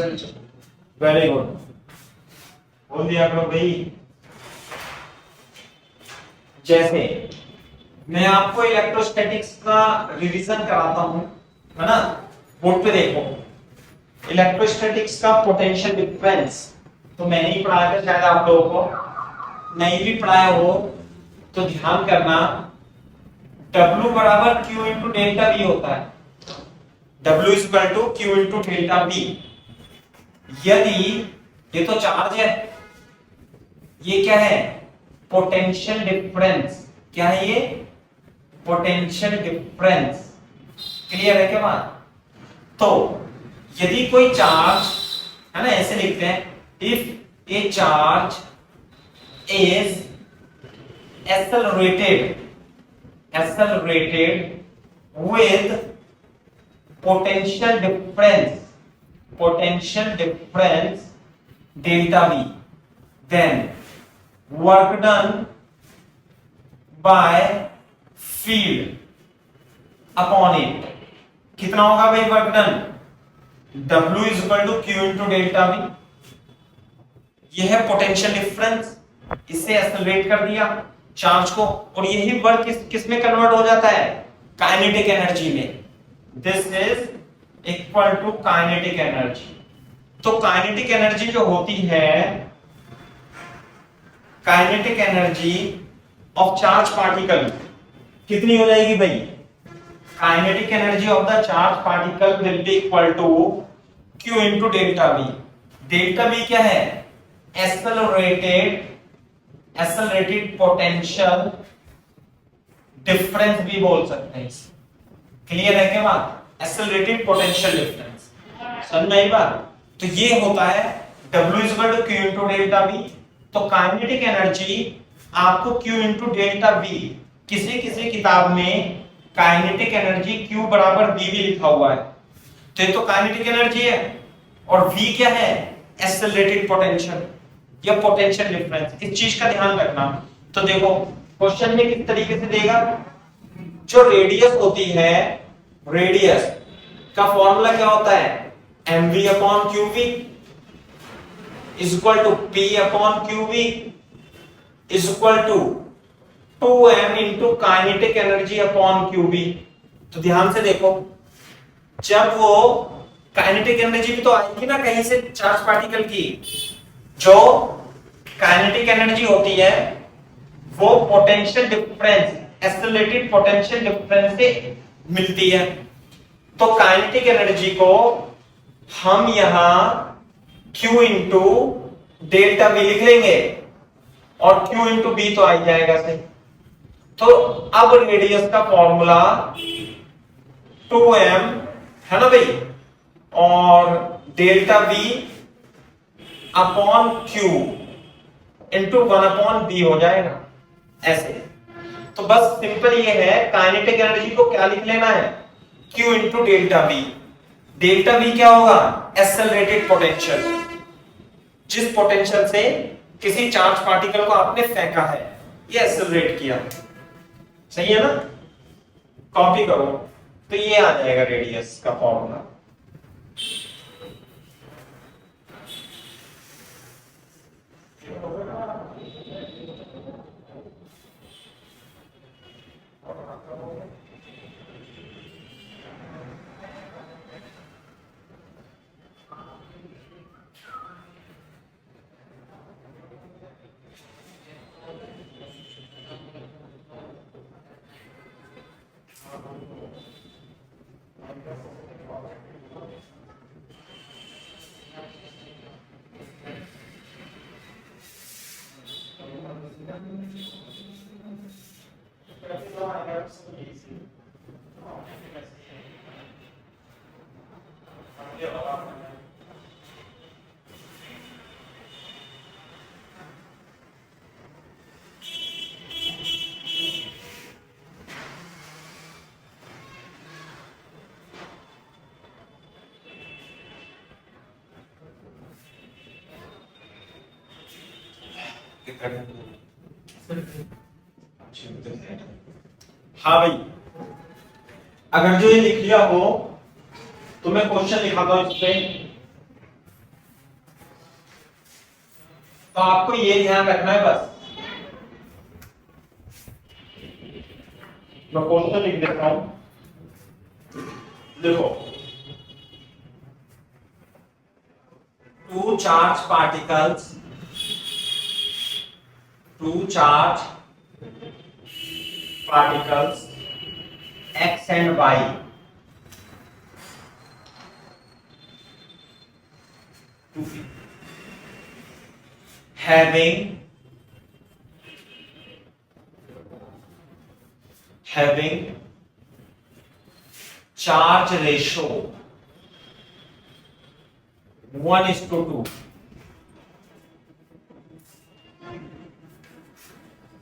सर जी। वेरी गुड, बोल दिया करो भाई। जैसे मैं आपको इलेक्ट्रोस्टैटिक्स का रिवीजन कराता हूं, है ना, बोर्ड पे देखो। इलेक्ट्रोस्टैटिक्स का पोटेंशियल डिफरेंस तो मैंने ही पढ़ाया था, शायद आप लोगों को नहीं भी पढ़ाया हो तो ध्यान करना। W बराबर Q इंटू डेल्टा V होता है। W is equal to Q into delta V। यदि ये तो चार्ज है, ये क्या है, पोटेंशियल डिफरेंस। क्या है ये, पोटेंशियल डिफरेंस। क्लियर है क्या बात? तो यदि कोई चार्ज, है ना, ऐसे लिखते हैं, if A charge is accelerated with potential difference delta V, then work done by field upon it कितना होगा भाई work done? W is equal to Q into delta V। यह है पोटेंशियल डिफरेंस, इससे एक्सेलरेट कर दिया चार्ज को, और यही वर्क किस में कन्वर्ट हो जाता है, काइनेटिक एनर्जी में। This is equal to kinetic energy. तो काइनेटिक एनर्जी जो होती है, kinetic energy of charge particle कितनी हो जाएगी भाई? Kinetic energy of the charge particle will be equal to Q into delta V। Delta V क्या है? एक्सेलरेटेड पोटेंशियल डिफरेंस भी बोल सकते हैं। क्लियर है क्या बात? एक्सेलरेटेड पोटेंशियल डिफरेंस, समझ में आई बात? तो ये होता है W is equal to Q into delta V। तो काइनेटिक एनर्जी आपको Q इंटू डेल्टा V, किसी किसी किताब में काइनेटिक एनर्जी Q बराबर V भी लिखा हुआ है, तो ये तो काइनेटिक एनर्जी है, और V क्या है? एक्सेलरेटेड पोटेंशियल या पोटेंशियल डिफरेंस। इस चीज का ध्यान रखना। तो देखो क्वेश्चन में किस तरीके से देगा, जो रेडियस होती है, रेडियस का फॉर्मूला क्या होता है, mv upon qv is equal to p upon qv is equal to 2m into kinetic energy upon qv। तो ध्यान से देखो, जब वो काइनेटिक एनर्जी भी तो आएगी ना कहीं से चार्ज पार्टिकल की, जो काइनेटिक एनर्जी होती है वो potential difference, accelerated potential difference से मिलती है। तो काइनेटिक एनर्जी को हम यहां Q इंटू डेल्टा V लिख लेंगे, और Q इंटू B तो आ जाएगा सही। तो अब रेडियस का फॉर्मूला 2m है ना भाई, और delta V upon Q into 1 upon B हो जाएगा ऐसे। तो बस सिंपल ये है, काइनेटिक एनर्जी को क्या लिख लेना है, Q into delta V। Delta V क्या होगा? एक्सेलरेटेड पोटेंशियल, जिस पोटेंशियल से किसी चार्ज पार्टिकल को आपने फेंका है, ये एक्सेलरेट किया। सही है ना? कॉपी करो, तो ये आ जाएगा रेडियस का फॉर्मूला। हाँ भाई, अगर जो ये लिख लिया हो तो मैं क्वेश्चन लिखाता हूं इस पे। तो आपको ये ध्यान रखना है बस। मैं क्वेश्चन लिख देता हूं, देखो, two charge particles x and y having charge ratio 1:2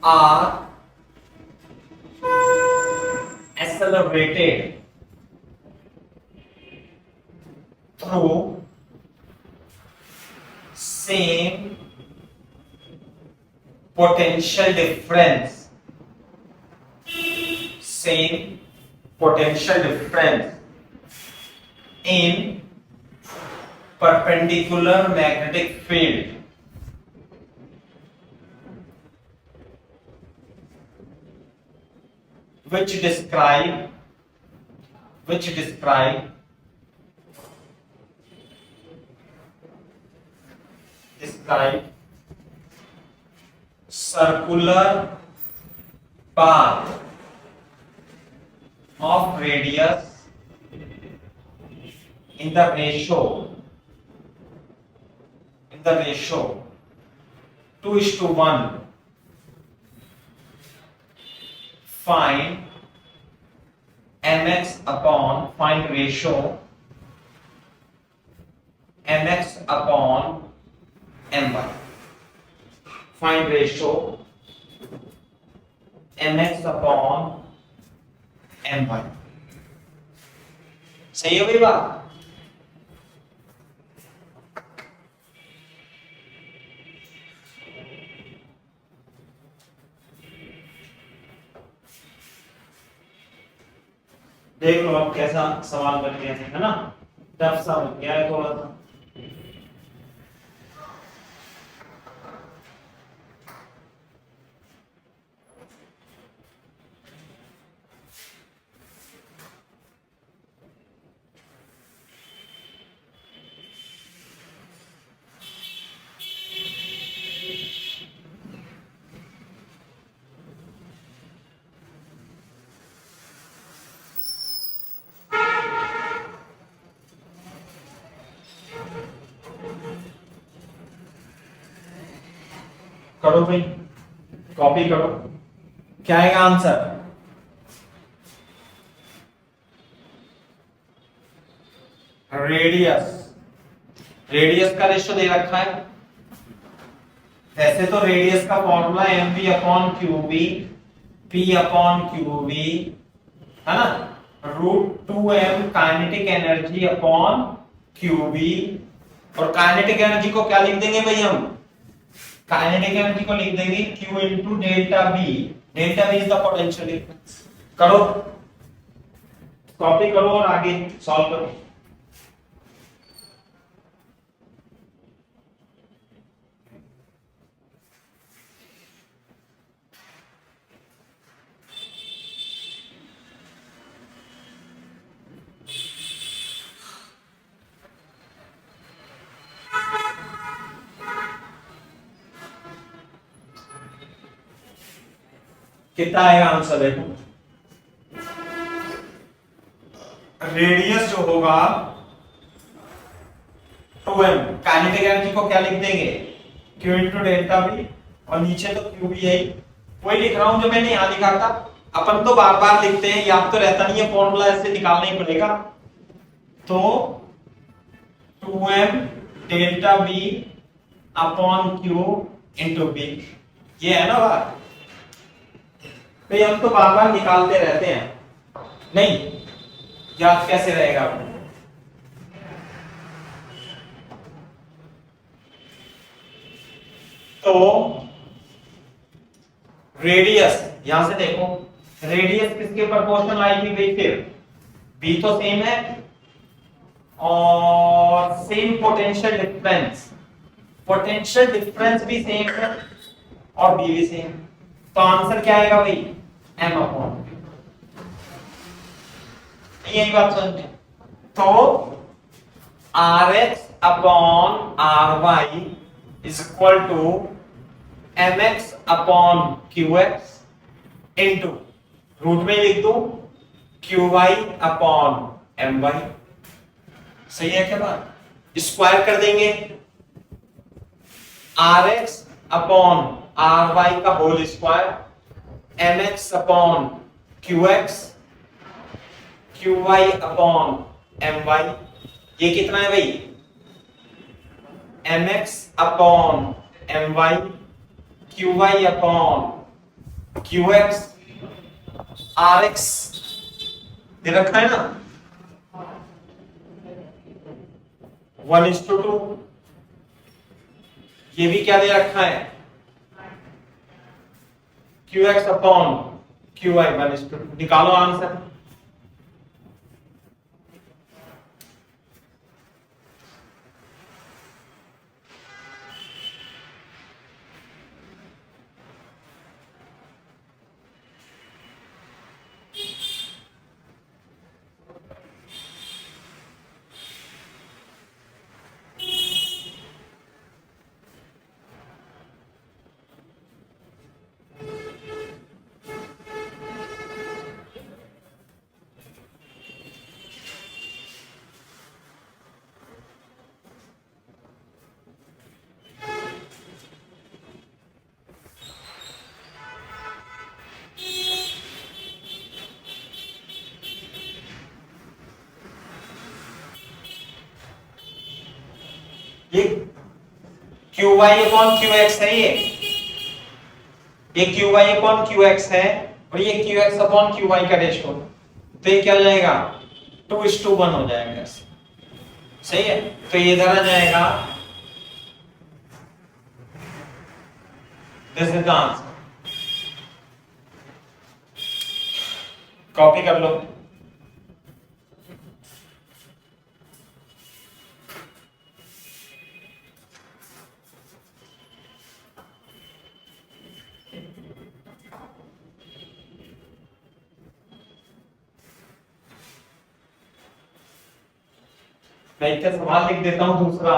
are accelerated through same potential difference in perpendicular magnetic field which describe circular path of radius in the ratio 2:1. Find ratio mx upon my. Find ratio mx upon my. सही है भाई बात? देख लो अब कैसा सवाल बन गया है ना, टफ सा बन गया है थोड़ा सा। करो भाई, कॉपी करो। क्या आएगा आंसर? रेडियस का रेशियो दे रखा है। वैसे तो रेडियस का formula mv upon qb p upon qv है ना, √2m kinetic energy upon qb। और काइनेटिक एनर्जी को क्या लिख देंगे भाई हम? काइनेटिक एनर्जी को लिख देंगे q into delta v। Delta v is the potential difference. करो, कॉपी करो और आगे सॉल्व करो। कितना आएगा आंसर? देखो, रेडियस जो होगा 2m, काइनेटिक एनर्जी को क्या लिख देंगे? q इनटू डेल्टा v, और नीचे तो q भी है, वही लिख रहा हूं जो मैंने यहां लिखा था। अपन तो बार बार लिखते हैं, याद तो रहता नहीं है, फॉर्मूला ऐसे निकालना ही पड़ेगा। तो 2m delta v upon q into v, ये है ना बात। तो हम तो बार बार निकालते रहते हैं, नहीं याद कैसे रहेगा? तो रेडियस, यहां से देखो, रेडियस किसके प्रोपोर्शनल आएगी भाई? फिर b तो सेम है और same potential difference potential difference भी सेम है और बी भी सेम, तो आंसर क्या आएगा भाई, m अपॉन, यही बात समझे। तो rx upon ry is equal to mx upon qx into root में लिख दो qy अपॉन my। सही है क्या बात, स्क्वायर कर देंगे rx अपॉन ry का whole square, mx upon qx, qy upon my। ये कितना है भाई, mx upon my, qy upon qx, rx दे रखा है ना 1:2, ये भी क्या दे रखा है qx अपॉन qy 1:2, निकालो आंसर। ये qy अपॉन qx है, ये qy अपॉन qx है और ये qx अपॉन qy का रेशियो, तो ये क्या हो जाएगा 2:1 हो जाएगा। सही है, तो ये इधर आ जाएगा, this is the answer. Copy कर लो। मैं एक सवाल लिख देता हूं दूसरा,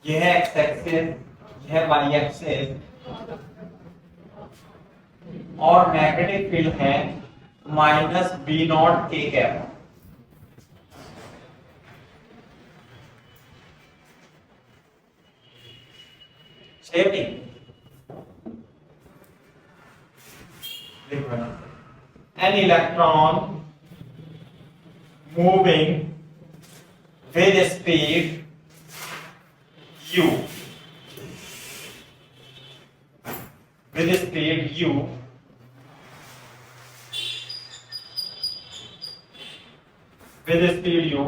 यह है x एक्सिस, यह है y एक्सिस और मैग्नेटिक फील्ड है -b0 k कैप। सही है, an electron moving with speed u, with speed u with speed u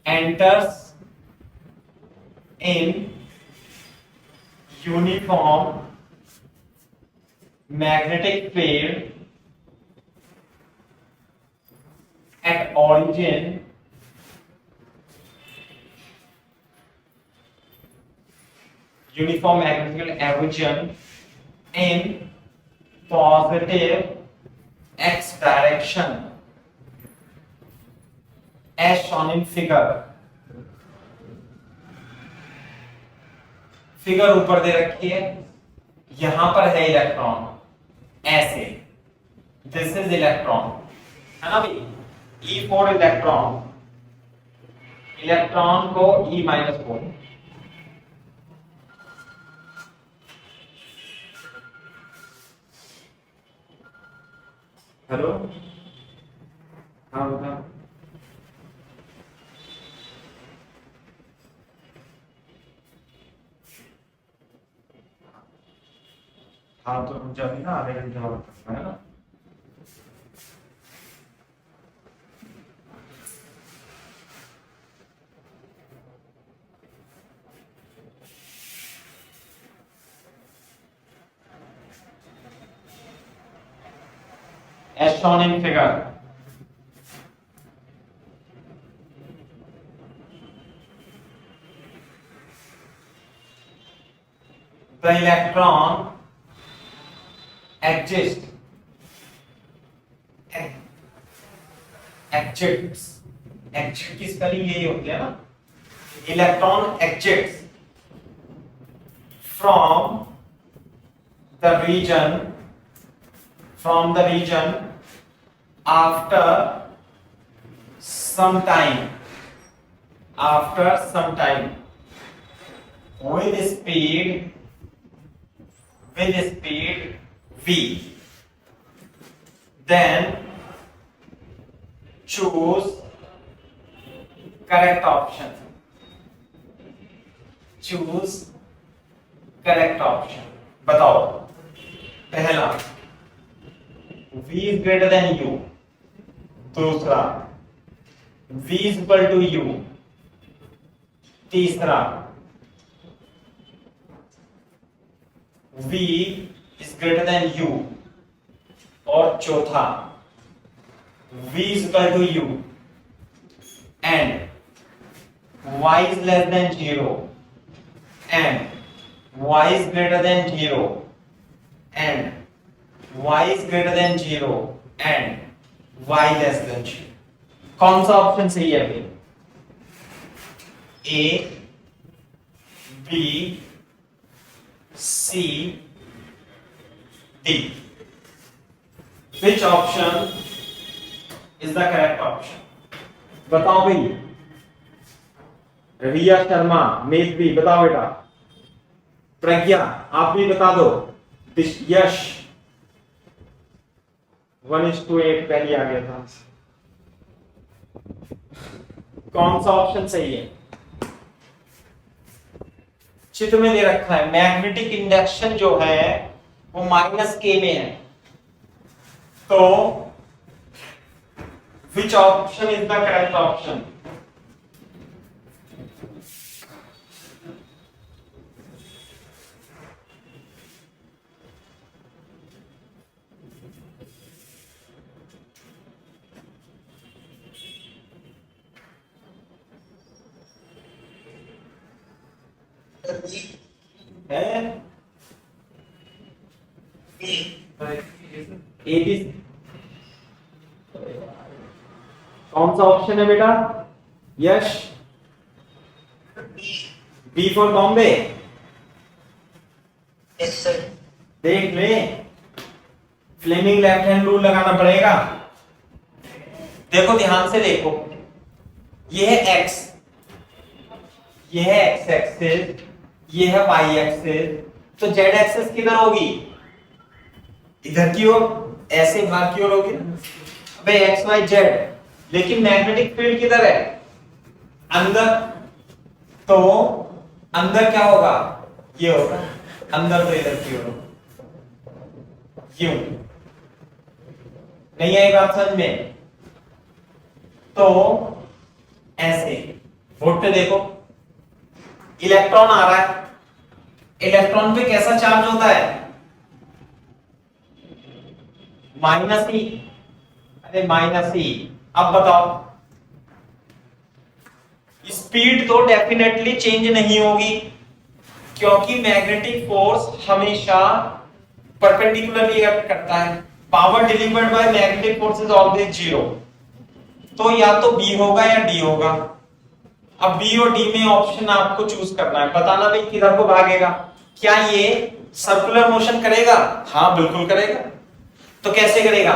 enters in uniform magnetic field at origin uniform magnetic field at origin in positive x direction as shown in figure। Figure ऊपर दे रखी है, यहां पर है इलेक्ट्रॉन ऐसे, दिस इज इलेक्ट्रॉन है ना भाई, E4 इलेक्ट्रॉन, इलेक्ट्रॉन को E-4, हेलो हाँ बता, हाँ तो रुक जाओगे ना, आधे घंटे बाद है ना। as shown in figure. The electron exits exit की स्पेलिंग यही होती है ना, electron exits from the region after some time with speed v. Then choose correct option. बताओ, पहला v is greater than u, दूसरा v is equal to u, तीसरा v is greater than u, और चौथा v is equal to u and y is less than 0 and y is greater than 0 and y is greater than 0 and y less than 0. कौन सा ऑप्शन सही है अभी? A, B, C, D. Which option is the correct option? बताओ भाई, रिया शर्मा, मेघ भी बताओ बेटा, प्रज्ञा आप भी बता दो, यश 1:8 पहले आ गया था। कौन सा ऑप्शन सही है? चित्र में दे रखा है मैग्नेटिक इंडक्शन जो है वो -k में है, तो which option is the correct option? है ए, कौन सा ऑप्शन है बेटा? Yes B for Bombay. Yes sir. देख ले, फ्लेमिंग लेफ्ट हैंड रूल लगाना पड़ेगा। देखो ध्यान से देखो, ये है x, ये है x एक्सिस, ये है y एक्सिस, तो z एक्सिस किधर होगी? इधर की ओर, ऐसे बाहर की ओर होगी ना। अबे x y z, लेकिन मैग्नेटिक फील्ड किधर है? अंदर, तो अंदर क्या होगा? ये होगा अंदर, तो इधर की ओर यूं। नहीं आई बात समझ में? तो ऐसे बोर्ड पे देखो, इलेक्ट्रॉन आ रहा है, इलेक्ट्रॉन पे कैसा चार्ज होता है? -e। अरे -e। अब बताओ, स्पीड तो डेफिनेटली चेंज नहीं होगी, क्योंकि मैग्नेटिक फोर्स हमेशा परपेंडिकुलरली एक्ट करता है। Power delivered by magnetic force is always 0, तो या तो बी होगा या डी होगा। अब बी और डी में ऑप्शन आपको चूज करना है, बताना भाई किधर को भागेगा। क्या ये सर्कुलर मोशन करेगा? हाँ बिल्कुल करेगा। तो कैसे करेगा?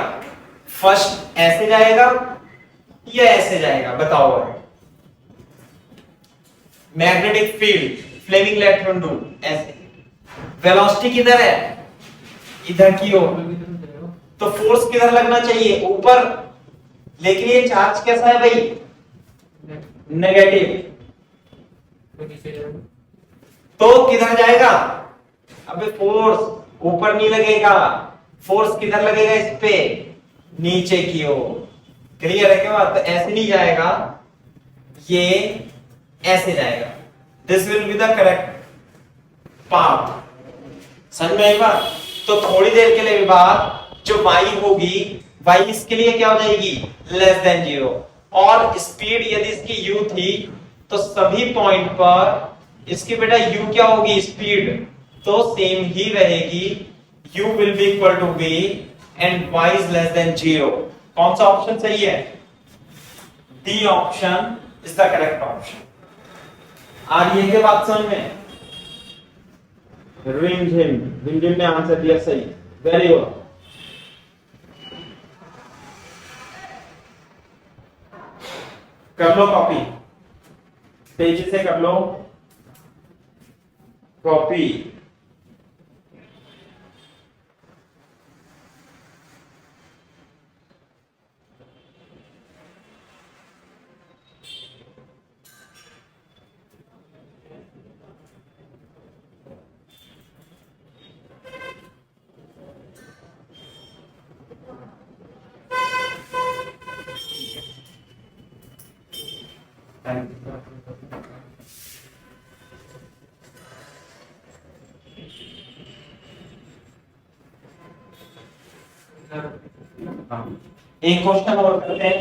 फर्स्ट ऐसे जाएगा या ऐसे जाएगा? बताओ। Magnetic field, Fleming left hand rule, ऐसे। वेलोसिटी किधर है? इधर की ओर, तो फोर्स किधर लगना चाहिए? ऊपर। लेकिन ये चार्ज कैसा है भाई? नेगेटिव, तो किधर जाएगा? अबे फोर्स ऊपर नहीं लगेगा, फोर्स किधर लगेगा? इस पे, नीचे की ओर। क्लियर है क्या बात? तो ऐसे नहीं जाएगा, ये ऐसे जाएगा। This will be the correct path. समझ में आई बात? तो थोड़ी देर के लिए बाद जो y होगी y इसके लिए क्या हो जाएगी, लेस देन 0। और स्पीड यदि इसकी u थी तो सभी पॉइंट पर इसकी बेटा u क्या होगी, स्पीड तो सेम ही रहेगी, u will be equal to v and y is less than 0। कौन सा ऑप्शन सही है, D option is the correct option. आ रही है क्या बात समझ में, रिमझिम, रिमझिम ने आंसर दिया सही, वेरी गुड। कर लो कॉपी, तेजी से कर लो कॉपी। एक क्वेश्चन और करते हैं।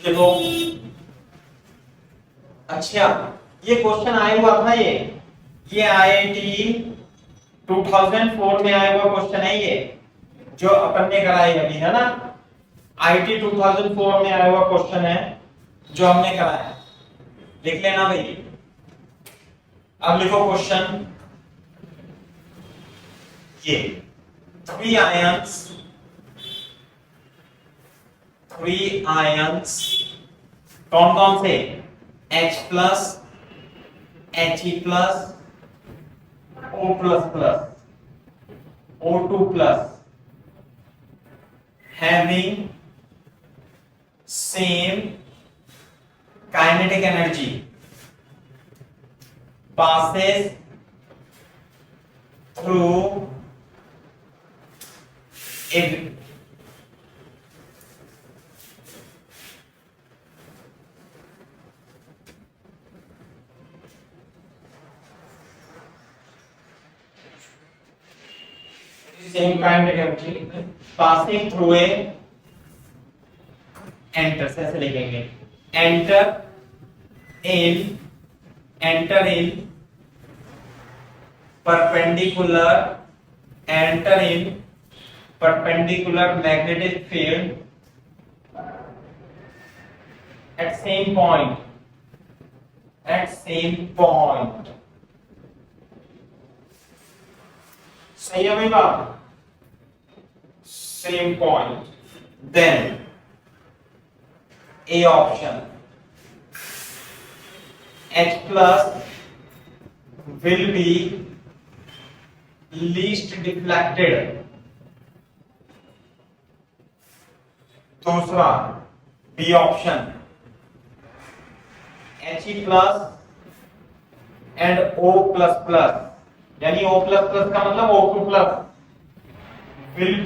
देखो अच्छा, ये क्वेश्चन आया हुआ था, ये आईआईटी 2004 में आया हुआ क्वेश्चन है, ये जो अपन ने कराया अभी है ना, आईआईटी 2004 में आया हुआ क्वेश्चन है जो हमने कराया, लिख लेना भाई। अब लिखो क्वेश्चन, ये 3 आयंस कौन कौन से, H plus, He plus, O plus plus, O2 plus, having same kinetic energy passes through it same kinetic energy passing through a enter से ऐसे लिखेंगे, enter in perpendicular magnetic field at same point सही है भाई बात, same point, then A option, H plus will be least deflected। दूसरा B option, He plus and O plus plus, यानी O plus plus का मतलब O2 plus will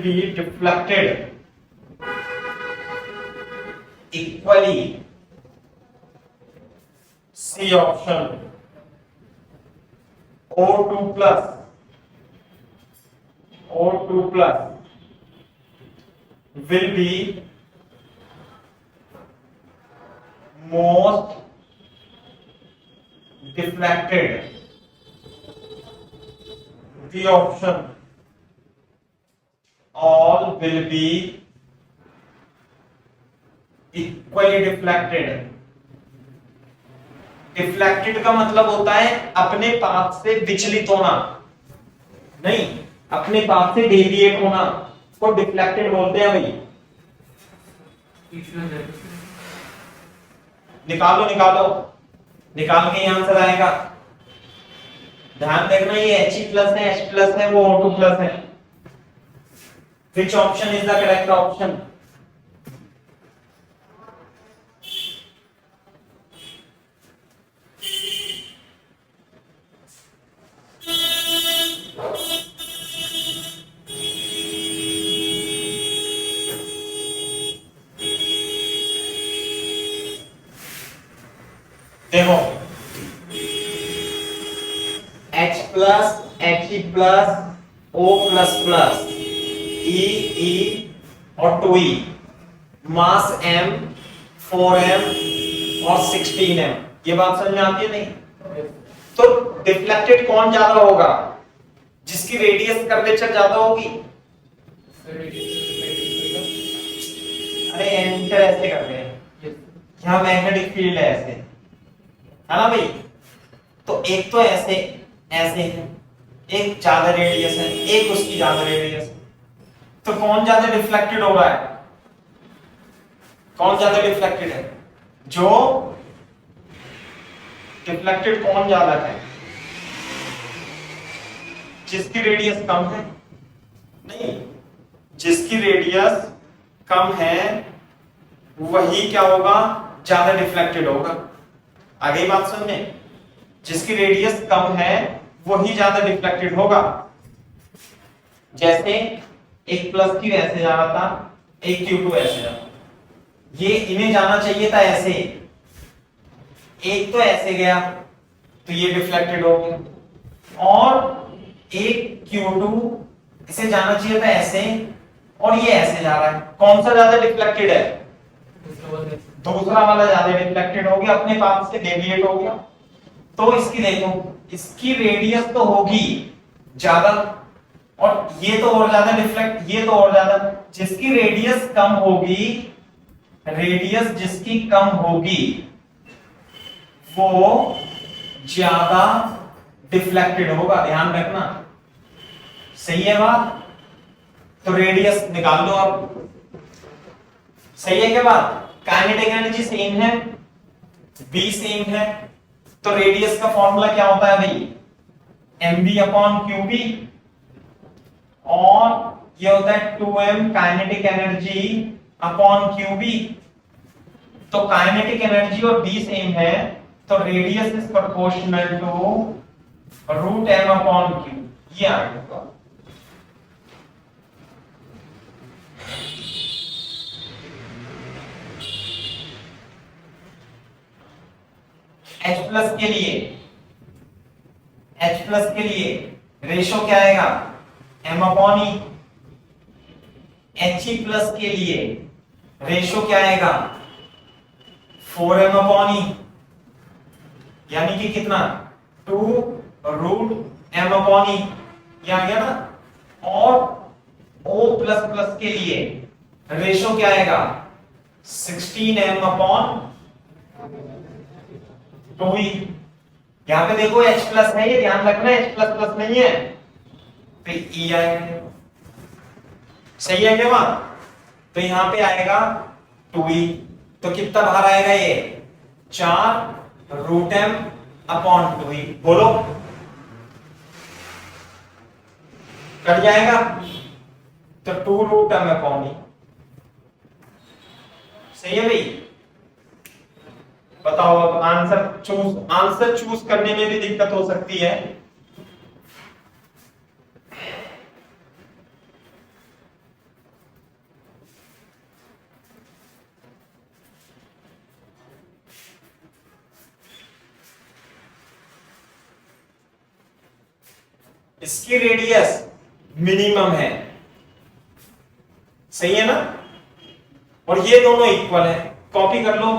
be deflected equally। C option, O2 plus will be most deflected। D option, all will be equally deflected। Deflected का मतलब होता है अपने पाथ से विचलित होना, नहीं अपने पाथ से डेविएट होना को डिफ्लेक्टेड बोलते हैं भाई। निकालो निकाल के आंसर आएगा। ध्यान देखना, ये He प्लस है, H प्लस है, वो O2 प्लस है। Which option is the correct option? देखो H plus He plus O plus plus E और 2E, मास M, 4M और 16M। ये बात समझ में आती है नहीं? तो डिफ्लेक्टेड कौन ज्यादा होगा? जिसकी रेडियस कर्वेचर ज्यादा होगी। अरे एंटर ऐसे करते हैं, यहाँ मैग्नेटिक फील्ड है ऐसे, है ना भाई? तो एक तो ऐसे ऐसे है, एक ज्यादा रेडियस है, एक उसकी ज्यादा रेडियस है, तो कौन ज्यादा डिफ्लेक्टेड हो रहा है? कौन ज्यादा डिफ्लेक्टेड है? जो डिफ्लेक्टेड कौन ज्यादा है? जिसकी रेडियस कम है। नहीं, जिसकी रेडियस कम है वही क्या होगा? ज्यादा डिफ्लेक्टेड होगा। आ गई बात समझ में? जिसकी रेडियस कम है वही ज्यादा डिफ्लेक्टेड होगा। जैसे एक प्लस क्यू ऐसे जा रहा था, एक Q2 ऐसे जा रहा, ये इन्हें जाना चाहिए था ऐसे, एक तो ऐसे गया तो ये डिफ्लेक्टेड हो गया, और एक Q2 इसे जाना चाहिए था ऐसे और ये ऐसे जा रहा है। कौन सा ज्यादा डिफ्लेक्टेड है? दूसरा वाला ज्यादा डिफ्लेक्टेड हो गया, अपने पाथ से डेविएट हो गया। तो इसकी देखो, इसकी रेडियस तो होगी ज्यादा और ये तो और ज्यादा डिफ्लेक्ट, ये तो और ज्यादा। जिसकी रेडियस कम होगी, रेडियस जिसकी कम होगी वो ज्यादा डिफ्लेक्टेड होगा, ध्यान रखना। सही है बात? तो रेडियस निकाल लो आप। सही है क्या बात? काइनेटिक एनर्जी सेम है, B सेम है, तो रेडियस का फॉर्मूला क्या होता है भाई? mv अपॉन qb, और ये होता है 2m kinetic energy upon qb। तो काइनेटिक एनर्जी और B सेम है, तो radius is proportional to root m upon q। ये आ गया। H प्लस के लिए, H प्लस के लिए रेशो क्या आएगा? m upon E. He plus के लिए रेशो क्या आएगा? 4m अपॉन ई, यानी कि कितना? 2 रूट m अपॉन ई, ये आ गया ना। और O प्लस प्लस के लिए रेशो क्या आएगा? 16m upon 2e। यहां पे देखो H प्लस है, ये ध्यान रखना, H प्लस प्लस नहीं है, तो E आएगा। सही है क्या बात? तो यहां पे आएगा 2e, तो कितना बाहर आएगा? ये 4 रूट m अपॉन 2e। बोलो, कट जाएगा तो 2 रूट m अपॉन e। सही है भाई? बताओ अब आंसर चूज करने में भी दिक्कत हो सकती है। इसकी रेडियस मिनिमम है, सही है ना? और ये दोनों इक्वल है, कॉपी कर लो।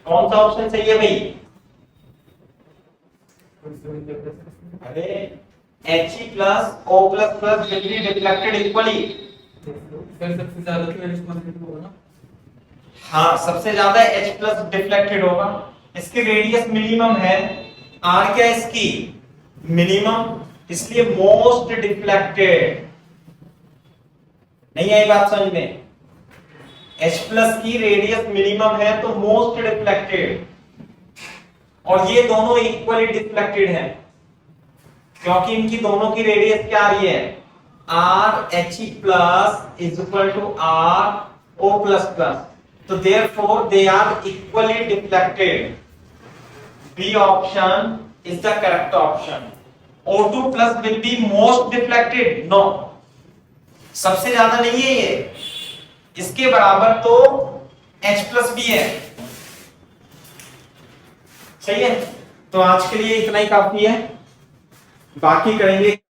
कौन सा ऑप्शन सही है भाई? अरे He plus O plus plus deflected equally. सबसे ज्यादा तो H प्लस होगा ना? हाँ, सबसे ज्यादा H प्लस डिफ्लेक्टेड होगा। इसकी रेडियस मिनिमम है, R क्या है इसकी? मिनिमम, इसलिए मोस्ट डिफ्लेक्टेड। नहीं आई बात समझ में? H प्लस की रेडियस मिनिमम है तो मोस्ट डिफ्लेक्टेड, और ये दोनों इक्वली डिफ्लेक्टेड हैं क्योंकि इनकी दोनों की रेडियस क्या आ रही है? R He plus is equal to R O plus plus, तो therefore they are equally deflected. B option is the correct option. O2 plus will be most reflected, no, सबसे ज्यादा नहीं है ये, इसके बराबर तो H प्लस भी है। सही है, तो आज के लिए इतना ही काफी है, बाकी करेंगे